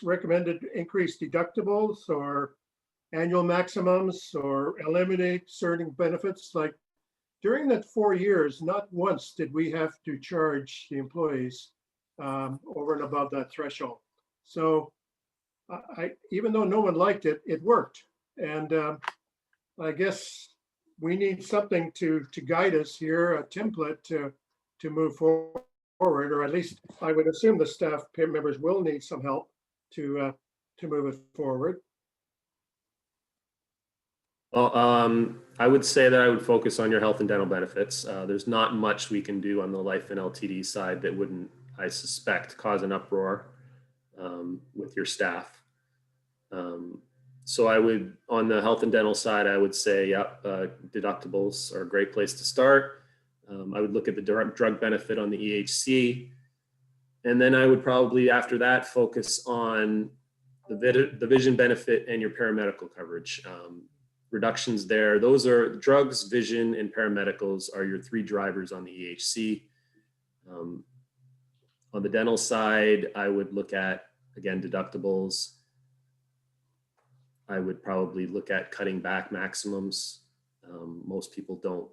recommended increased deductibles or annual maximums, or eliminate certain benefits? Like during that 4 years, not once did we have to charge the employees over and above that threshold. So even though no one liked it, it worked. And I guess we need something to guide us here, a template to move forward, or at least I would assume the staff members will need some help to move it forward. Well, I would say that I would focus on your health and dental benefits. There's not much we can do on the life and LTD side that wouldn't, I suspect, cause an uproar with your staff. So I would, on the health and dental side, I would say, deductibles are a great place to start. I would look at the drug benefit on the EHC. And then I would probably, after that, focus on the vision benefit and your paramedical coverage. Reductions there. Those are drugs, vision, and paramedicals are your three drivers on the EHC. On the dental side, I would look at, again, deductibles. I would probably look at cutting back maximums. Most people don't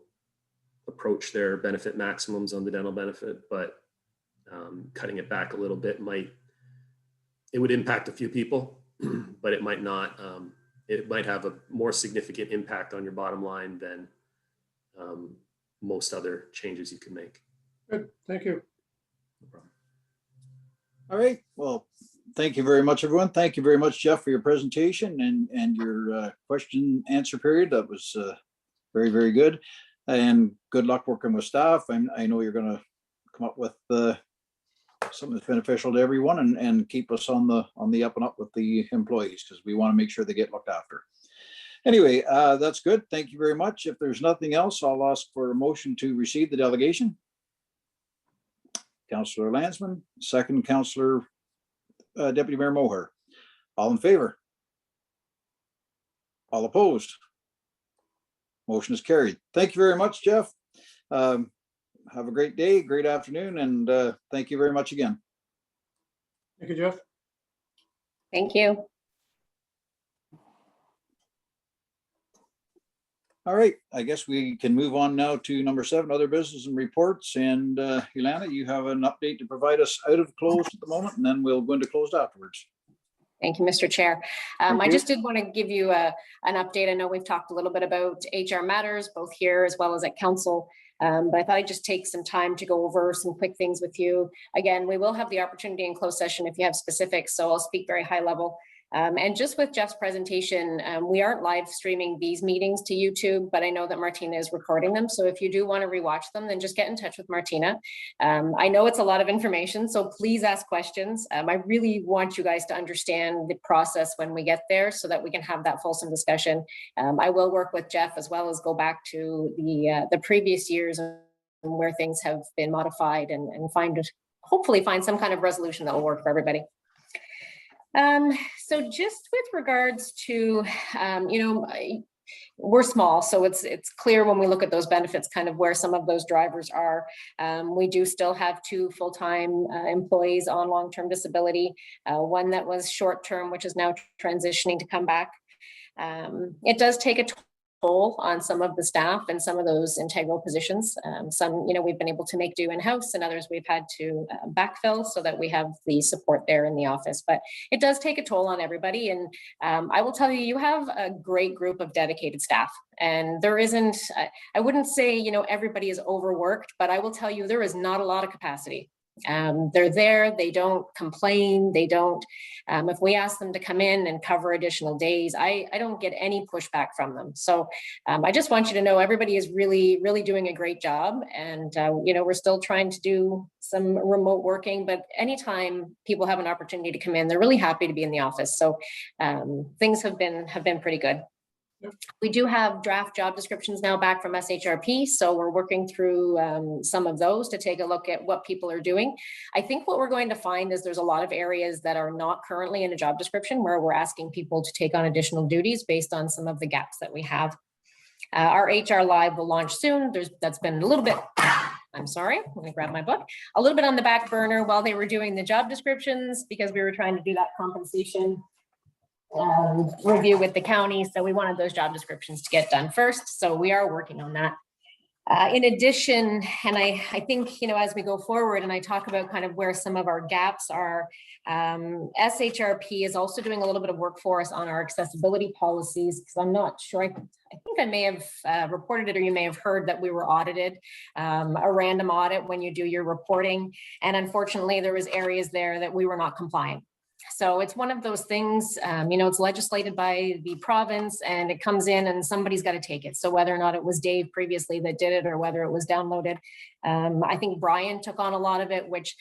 approach their benefit maximums on the dental benefit, but cutting it back a little bit it would impact a few people, but it might not. It might have a more significant impact on your bottom line than most other changes you can make. Good, thank you. No problem. All right. Well, thank you very much, everyone. Thank you very much, Jeff, for your presentation and your question answer period. That was very, very good. And good luck working with staff. I know you're going to come up with something that's beneficial to everyone and keep us on the up and up with the employees, because we want to make sure they get looked after. Anyway, that's good. Thank you very much. If there's nothing else, I'll ask for a motion to receive the delegation. Councillor Landsman, second Councillor Deputy Mayor Moher. All in favor? All opposed? Motion is carried. Thank you very much, Jeff. Have a great day, great afternoon, and thank you very much again. Thank you, Jeff. Thank you. All right, I guess we can move on now to number 7, other business and reports. And Ilana, you have an update to provide us out of closed at the moment, and then we'll go into closed afterwards. Thank you, Mr. Chair. I just did want to give you an update. I know we've talked a little bit about HR matters, both here as well as at council. But I thought I'd just take some time to go over some quick things with you. Again, we will have the opportunity in closed session if you have specifics, so I'll speak very high level. And just with Jeff's presentation, we aren't live streaming these meetings to YouTube, but I know that Martina is recording them. So if you do want to rewatch them, then just get in touch with Martina. I know it's a lot of information, so please ask questions. I really want you guys to understand the process when we get there so that we can have that fulsome discussion. I will work with Jeff as well as go back to the previous years and where things have been modified and hopefully find some kind of resolution that will work for everybody. So just with regards to, we're small, so it's clear when we look at those benefits kind of where some of those drivers are. We do still have 2 full-time employees on long-term disability, one that was short-term, which is now transitioning to come back. It does take a toll on some of the staff and some of those integral positions. Some, we've been able to make do in-house, and others we've had to backfill so that we have the support there in the office. But it does take a toll on everybody. And I will tell you, you have a great group of dedicated staff. And there isn't, I wouldn't say, everybody is overworked, but I will tell you, there is not a lot of capacity. They're there, they don't complain, they don't, if we ask them to come in and cover additional days, I don't get any pushback from them. So I just want you to know everybody is really, really doing a great job. And, we're still trying to do some remote working, but anytime people have an opportunity to come in, they're really happy to be in the office. So things have been pretty good. We do have draft job descriptions now back from SHRP, so we're working through some of those to take a look at what people are doing. I think what we're going to find is there's a lot of areas that are not currently in a job description where we're asking people to take on additional duties based on some of the gaps that we have. Our HR Live will launch soon. That's been a little bit, I'm sorry, let me grab my book, a little bit on the back burner while they were doing the job descriptions because we were trying to do that compensation review with the county. So we wanted those job descriptions to get done first. So we are working on that. In addition, and I think, as we go forward and I talk about kind of where some of our gaps are, SHRP is also doing a little bit of work for us on our accessibility policies, because I'm not sure, I think I may have reported it, or you may have heard that we were audited, a random audit when you do your reporting. And unfortunately, there was areas there that we were not compliant. So it's one of those things, it's legislated by the province and it comes in and somebody's got to take it. So whether or not it was Dave previously that did it or whether it was downloaded, I think Brian took on a lot of it, which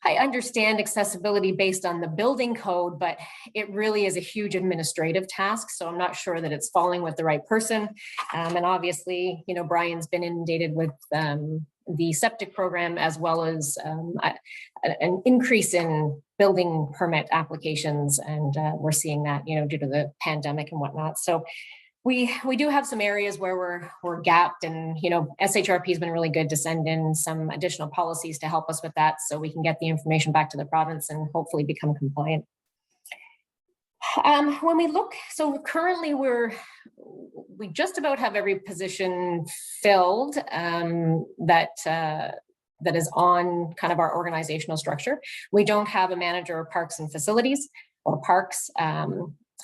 I understand accessibility based on the building code, but it really is a huge administrative task. So I'm not sure that it's falling with the right person. And obviously, Brian's been inundated with the septic program, as well as an increase in building permit applications. And we're seeing that, due to the pandemic and whatnot. So we do have some areas where we're gapped, and SHRP has been really good to send in some additional policies to help us with that, so we can get the information back to the province and hopefully become compliant. When we look, so currently we just about have every position filled that is on kind of our organizational structure. We don't have a manager of parks and facilities or parks.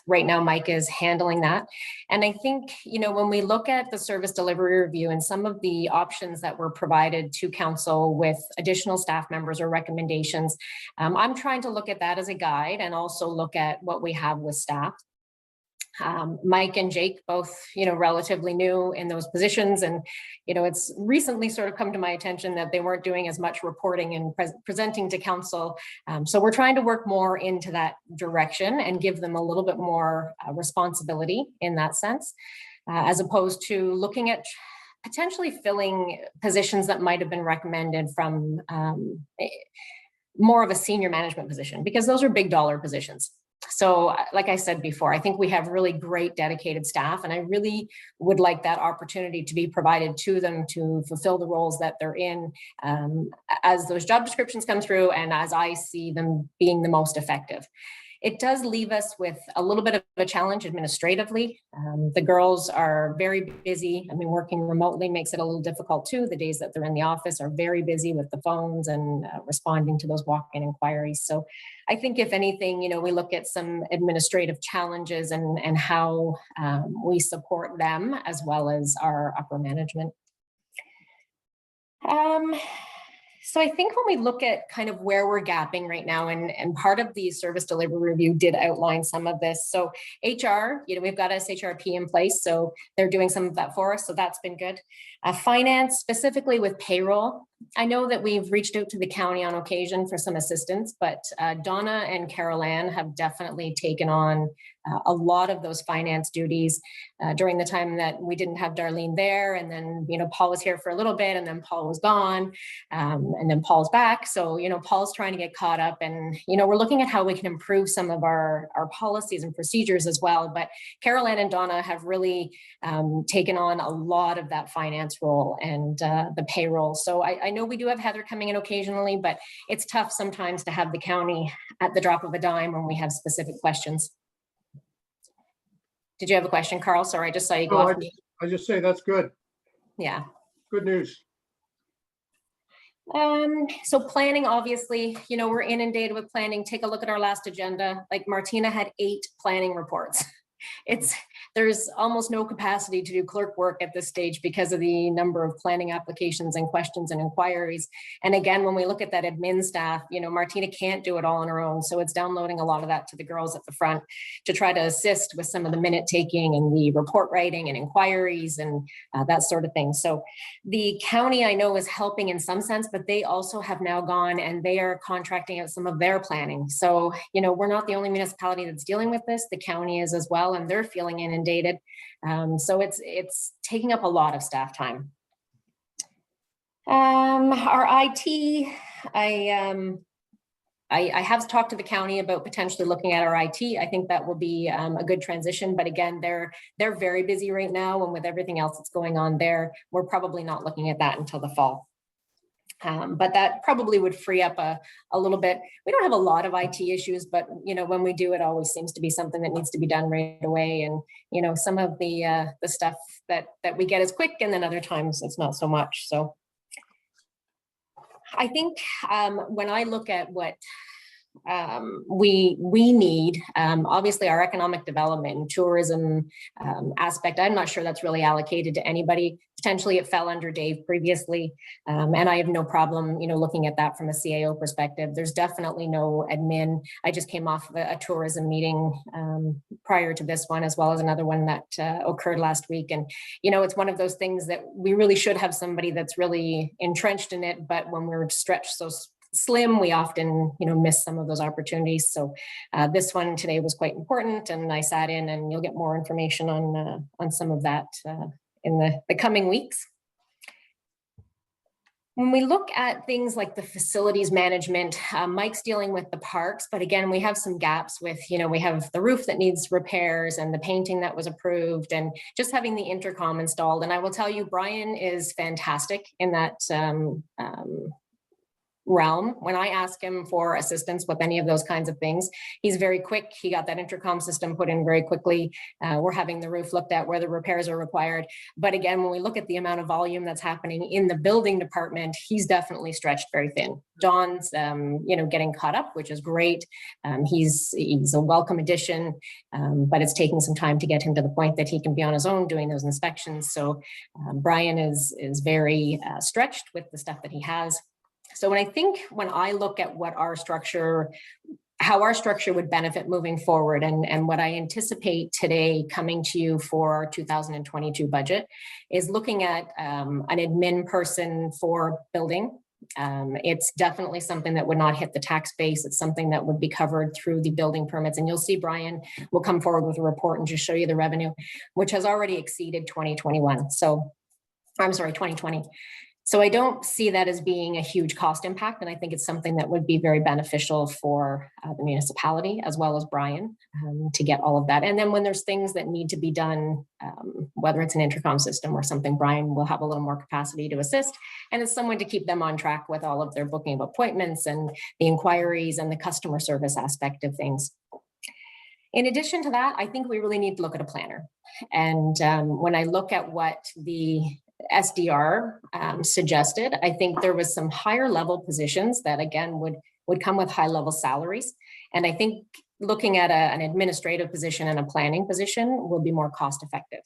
Right now, Mike is handling that. And I think, when we look at the service delivery review and some of the options that were provided to council with additional staff members or recommendations, I'm trying to look at that as a guide and also look at what we have with staff. Mike and Jake both, relatively new in those positions. And, it's recently sort of come to my attention that they weren't doing as much reporting and presenting to council. So we're trying to work more into that direction and give them a little bit more responsibility in that sense, as opposed to looking at potentially filling positions that might have been recommended from more of a senior management position, because those are big dollar positions. So like I said before, I think we have really great dedicated staff, and I really would like that opportunity to be provided to them to fulfill the roles that they're in as those job descriptions come through and as I see them being the most effective. It does leave us with a little bit of a challenge administratively. The girls are very busy. Working remotely makes it a little difficult too. The days that they're in the office are very busy with the phones and responding to those walk-in inquiries. So I think if anything, we look at some administrative challenges and how we support them as well as our upper management. So I think when we look at kind of where we're gapping right now, and part of the service delivery review did outline some of this. So HR, we've got SHRP in place, so they're doing some of that for us. So that's been good. Finance, specifically with payroll. I know that we've reached out to the county on occasion for some assistance, but Donna and Carol Ann have definitely taken on a lot of those finance duties during the time that we didn't have Darlene there. And then, Paul was here for a little bit, and then Paul was gone, and then Paul's back. So, Paul's trying to get caught up, and, we're looking at how we can improve some of our policies and procedures as well. But Carol Ann and Donna have really taken on a lot of that finance role and the payroll. So I know we do have Heather coming in occasionally, but it's tough sometimes to have the county at the drop of a dime when we have specific questions. Did you have a question, Carl? Sorry, I just saw you go off. I just say that's good. Yeah. Good news. So planning, obviously, we're inundated with planning. Take a look at our last agenda. Like Martina had 8 planning reports. There's almost no capacity to do clerk work at this stage because of the number of planning applications and questions and inquiries. And again, when we look at that admin staff, Martina can't do it all on her own. So it's downloading a lot of that to the girls at the front to try to assist with some of the minute taking and the report writing and inquiries and that sort of thing. So the county, I know, is helping in some sense, but they also have now gone and they are contracting out some of their planning. So, we're not the only municipality that's dealing with this. The county is as well, and they're feeling inundated. So it's taking up a lot of staff time. Our IT, I have talked to the county about potentially looking at our IT. I think that will be a good transition, but again, they're very busy right now, and with everything else that's going on there, we're probably not looking at that until the fall. But that probably would free up a little bit. We don't have a lot of IT issues, but when we do, it always seems to be something that needs to be done right away. And some of the stuff that we get is quick, and then other times it's not so much. So I think when I look at what we need, obviously our economic development and tourism aspect, I'm not sure that's really allocated to anybody. Potentially it fell under Dave previously, and I have no problem, looking at that from a CAO perspective. There's definitely no admin. I just came off of a tourism meeting prior to this one, as well as another one that occurred last week. And, it's one of those things that we really should have somebody that's really entrenched in it, but when we're stretched so slim, we often, miss some of those opportunities. So this one today was quite important, and I sat in, and you'll get more information on some of that in the coming weeks. When we look at things like the facilities management, Mike's dealing with the parks, but again, we have some gaps with, we have the roof that needs repairs and the painting that was approved and just having the intercom installed. And I will tell you, Brian is fantastic in that realm. When I ask him for assistance with any of those kinds of things, he's very quick. He got that intercom system put in very quickly. We're having the roof looked at where the repairs are required. But again, when we look at the amount of volume that's happening in the building department, he's definitely stretched very thin. John's, getting caught up, which is great. He's a welcome addition, but it's taking some time to get him to the point that he can be on his own doing those inspections. So Brian is very stretched with the stuff that he has. So when I look at what our structure, how our structure would benefit moving forward, and what I anticipate today coming to you for our 2022 budget is looking at an admin person for building. It's definitely something that would not hit the tax base. It's something that would be covered through the building permits. And you'll see Brian will come forward with a report and just show you the revenue, which has already exceeded 2021. So I'm sorry, 2020. So I don't see that as being a huge cost impact. And I think it's something that would be very beneficial for the municipality as well as Brian to get all of that. And then when there's things that need to be done, whether it's an intercom system or something, Brian will have a little more capacity to assist. And it's someone to keep them on track with all of their booking of appointments and the inquiries and the customer service aspect of things. In addition to that, I think we really need to look at a planner. And when I look at what the SDR suggested, I think there was some higher level positions that again would come with high level salaries. And I think looking at an administrative position and a planning position will be more cost effective.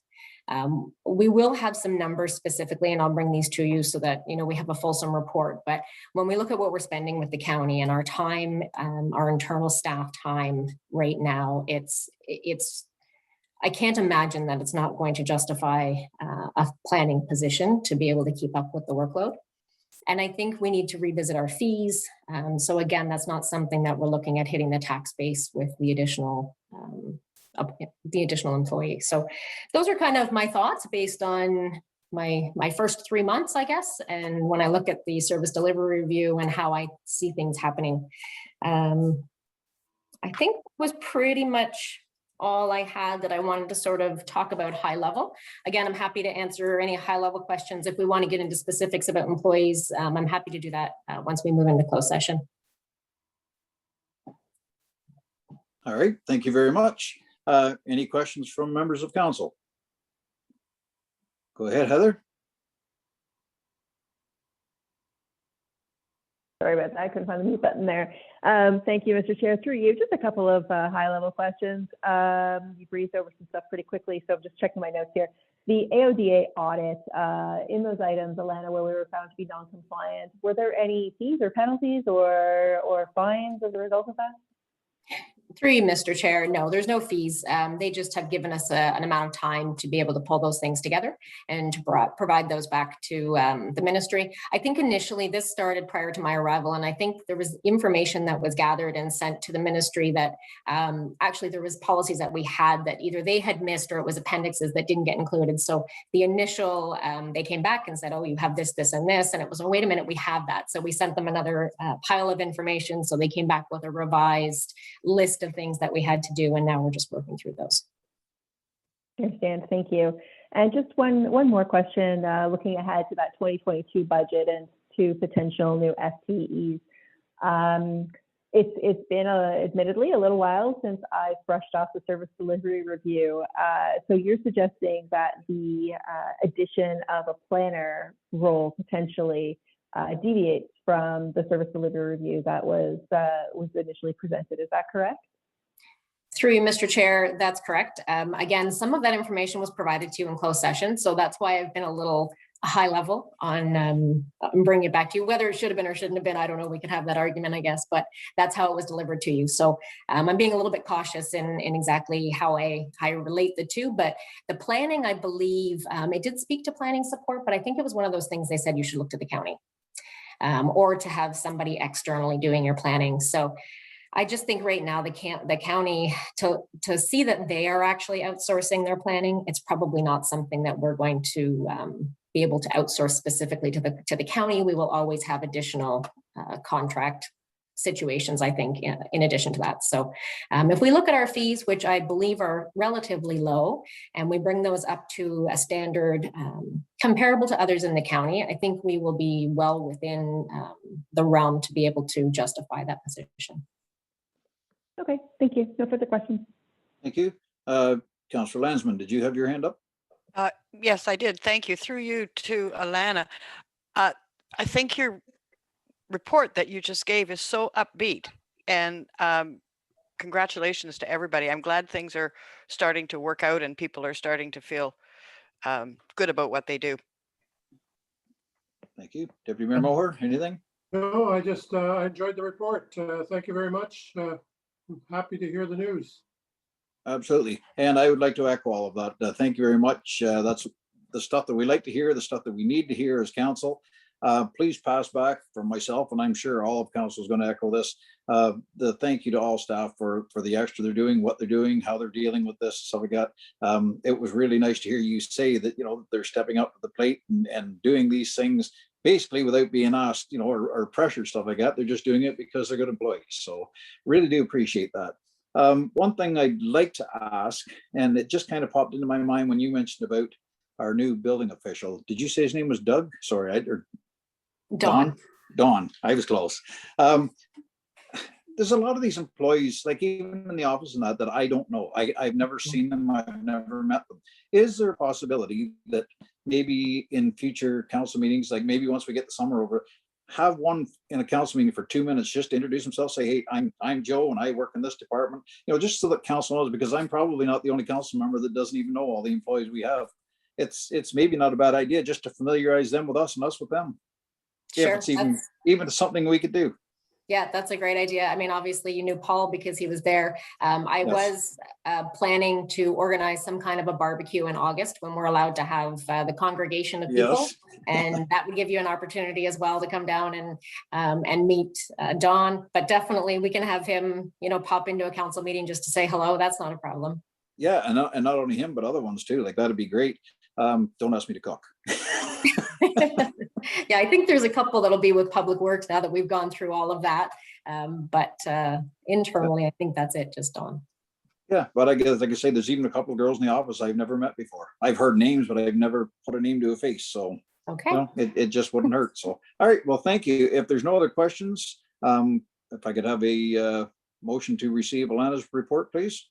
We will have some numbers specifically, and I'll bring these to you so that we have a fulsome report. But when we look at what we're spending with the county and our time, our internal staff time right now, I can't imagine that it's not going to justify a planning position to be able to keep up with the workload. And I think we need to revisit our fees. So again, that's not something that we're looking at hitting the tax base with the additional employee. So those are kind of my thoughts based on my first 3 months, I guess. And when I look at the service delivery review and how I see things happening, I think was pretty much all I had that I wanted to sort of talk about high level. Again, I'm happy to answer any high level questions. If we want to get into specifics about employees, I'm happy to do that once we move into closed session. All right, thank you very much. Any questions from members of council? Go ahead, Heather. Sorry about that. I couldn't find the mute button there. Thank you, Mr. Chair. Through you, just a couple of high-level questions. You breezed over some stuff pretty quickly, so I'm just checking my notes here. The AODA audit, in those items, Alana, where we were found to be non-compliant, were there any fees or penalties or fines as a result of that? Through you, Mr. Chair, no, there's no fees. They just have given us an amount of time to be able to pull those things together and to provide those back to the ministry. I think initially this started prior to my arrival, and I think there was information that was gathered and sent to the ministry that actually there was policies that we had that either they had missed or it was appendixes that didn't get included. So the initial, they came back and said, oh, you have this, this, and this. And it was, oh, wait a minute, we have that. So we sent them another pile of information. So they came back with a revised list of things that we had to do, and now we're just working through those. I understand. Thank you. And just one more question, looking ahead to that 2022 budget and to potential new FTEs. It's been admittedly a little while since I brushed off the service delivery review. So you're suggesting that the addition of a planner role potentially deviates from the service delivery review that was initially presented. Is that correct? Through you, Mr. Chair, that's correct. Again, some of that information was provided to you in closed session, so that's why I've been a little high level on bringing it back to you. Whether it should have been or shouldn't have been, I don't know. We can have that argument, I guess, but that's how it was delivered to you. So I'm being a little bit cautious in exactly how I relate the two. But the planning, I believe, it did speak to planning support, but I think it was one of those things they said you should look to the county or to have somebody externally doing your planning. So I just think right now the county to see that they are actually outsourcing their planning, it's probably not something that we're going to be able to outsource specifically to the county. We will always have additional contract situations, I think, in addition to that. So if we look at our fees, which I believe are relatively low, and we bring those up to a standard comparable to others in the county, I think we will be well within the realm to be able to justify that position. Okay, thank you. No further questions. Thank you. Councillor Landsman, did you have your hand up? Yes, I did. Thank you. Through you to Alana. I think your report that you just gave is so upbeat, and congratulations to everybody. I'm glad things are starting to work out and people are starting to feel good about what they do. Thank you. Deputy Mayor Moher, anything? No, I just I enjoyed the report. Thank you very much. I'm happy to hear the news. Absolutely. And I would like to echo all of that. Thank you very much. That's the stuff that we like to hear, the stuff that we need to hear as council. Please pass back from myself, and I'm sure all of council is going to echo this. The thank you to all staff for the extra they're doing, what they're doing, how they're dealing with this stuff like that. It was really nice to hear you say that, you know, they're stepping up to the plate and doing these things basically without being asked, you know, or pressure, stuff like that. They're just doing it because they're good employees. So really do appreciate that. One thing I'd like to ask, and it just kind of popped into my mind when you mentioned about our new building official. Did you say his name was Doug? Sorry, or Dawn. Dawn. I was close. There's a lot of these employees, like even in the office and that I don't know. I've never seen them. I've never met them. Is there a possibility that maybe in future council meetings, like maybe once we get the summer over, have one in a council meeting for 2 minutes just to introduce himself, say, hey, I'm Joe and I work in this department, you know, just so that council knows, because I'm probably not the only council member that doesn't even know all the employees we have. It's maybe not a bad idea just to familiarize them with us and us with them. Sure. If it's even something we could do. Yeah, that's a great idea. I mean, obviously you knew Paul because he was there. I Yes. was planning to organize some kind of a barbecue in August when we're allowed to have the congregation of people. Yes. And that would give you an opportunity as well to come down and meet Don. But definitely we can have him, you know, pop into a council meeting just to say hello. That's not a problem. Yeah, and not only him, but other ones too. Like that'd be great. Don't ask me to cook. Yeah, I think there's a couple that'll be with Public Works now that we've gone through all of that. But internally, I think that's it, just Dawn. Yeah, but I guess, like I say, there's even a couple of girls in the office I've never met before. I've heard names, but I've never put a name to a face. So, Okay. you know, it just wouldn't hurt. So, all right. Well, thank you. If there's no other questions, if I could have a motion to receive Alana's report, please.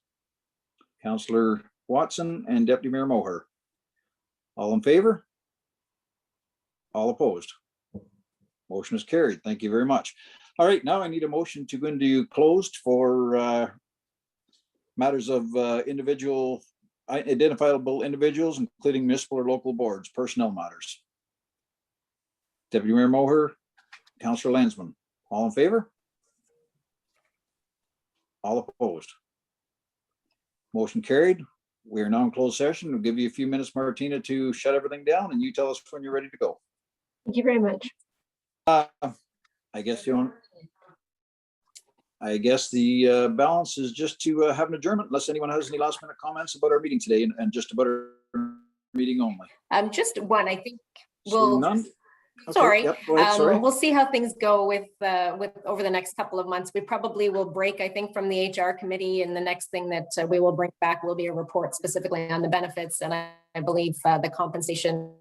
Councillor Watson and Deputy Mayor Moher. All in favor? All opposed? Motion is carried. Thank you very much. All right, now I need a motion to go into closed for matters of identifiable individuals, including municipal or local boards, personnel matters. Deputy Mayor Moher, Councillor Landsman, all in favor? All opposed? Motion carried. We are now in closed session. We'll give you a few minutes, Martina, to shut everything down, and you tell us when you're ready to go. Thank you very much. I guess the balance is just to have an adjournment, unless anyone has any last minute comments about our meeting today and just about our meeting only. Just one, I think Seeing we'll, none? Okay, sorry. yep, go ahead, sorry. We'll see how things go with over the next couple of months. We probably will break, I think, from the HR committee, and the next thing that we will bring back will be a report specifically on the benefits, and I believe the compensation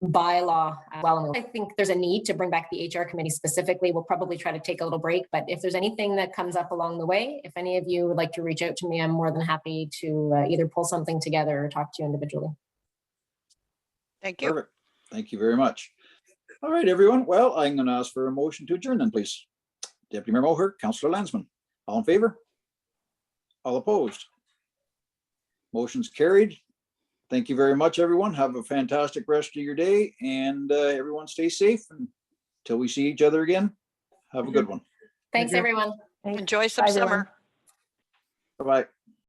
bylaw. Well, I think there's a need to bring back the HR committee specifically. We'll probably try to take a little break, but if there's anything that comes up along the way, if any of you would like to reach out to me, I'm more than happy to either pull something together or talk to you individually. Thank you. Perfect. Thank you very much. All right, everyone. Well, I'm going to ask for a motion to adjourn then, please. Deputy Mayor Moher, Councillor Landsman, all in favor? All opposed? Motion's carried. Thank you very much, everyone. Have a fantastic rest of your day, and everyone stay safe until we see each other again. Have a good one. Thanks, you. everyone. Thanks. Enjoy some Bye, everyone. summer. Bye-bye.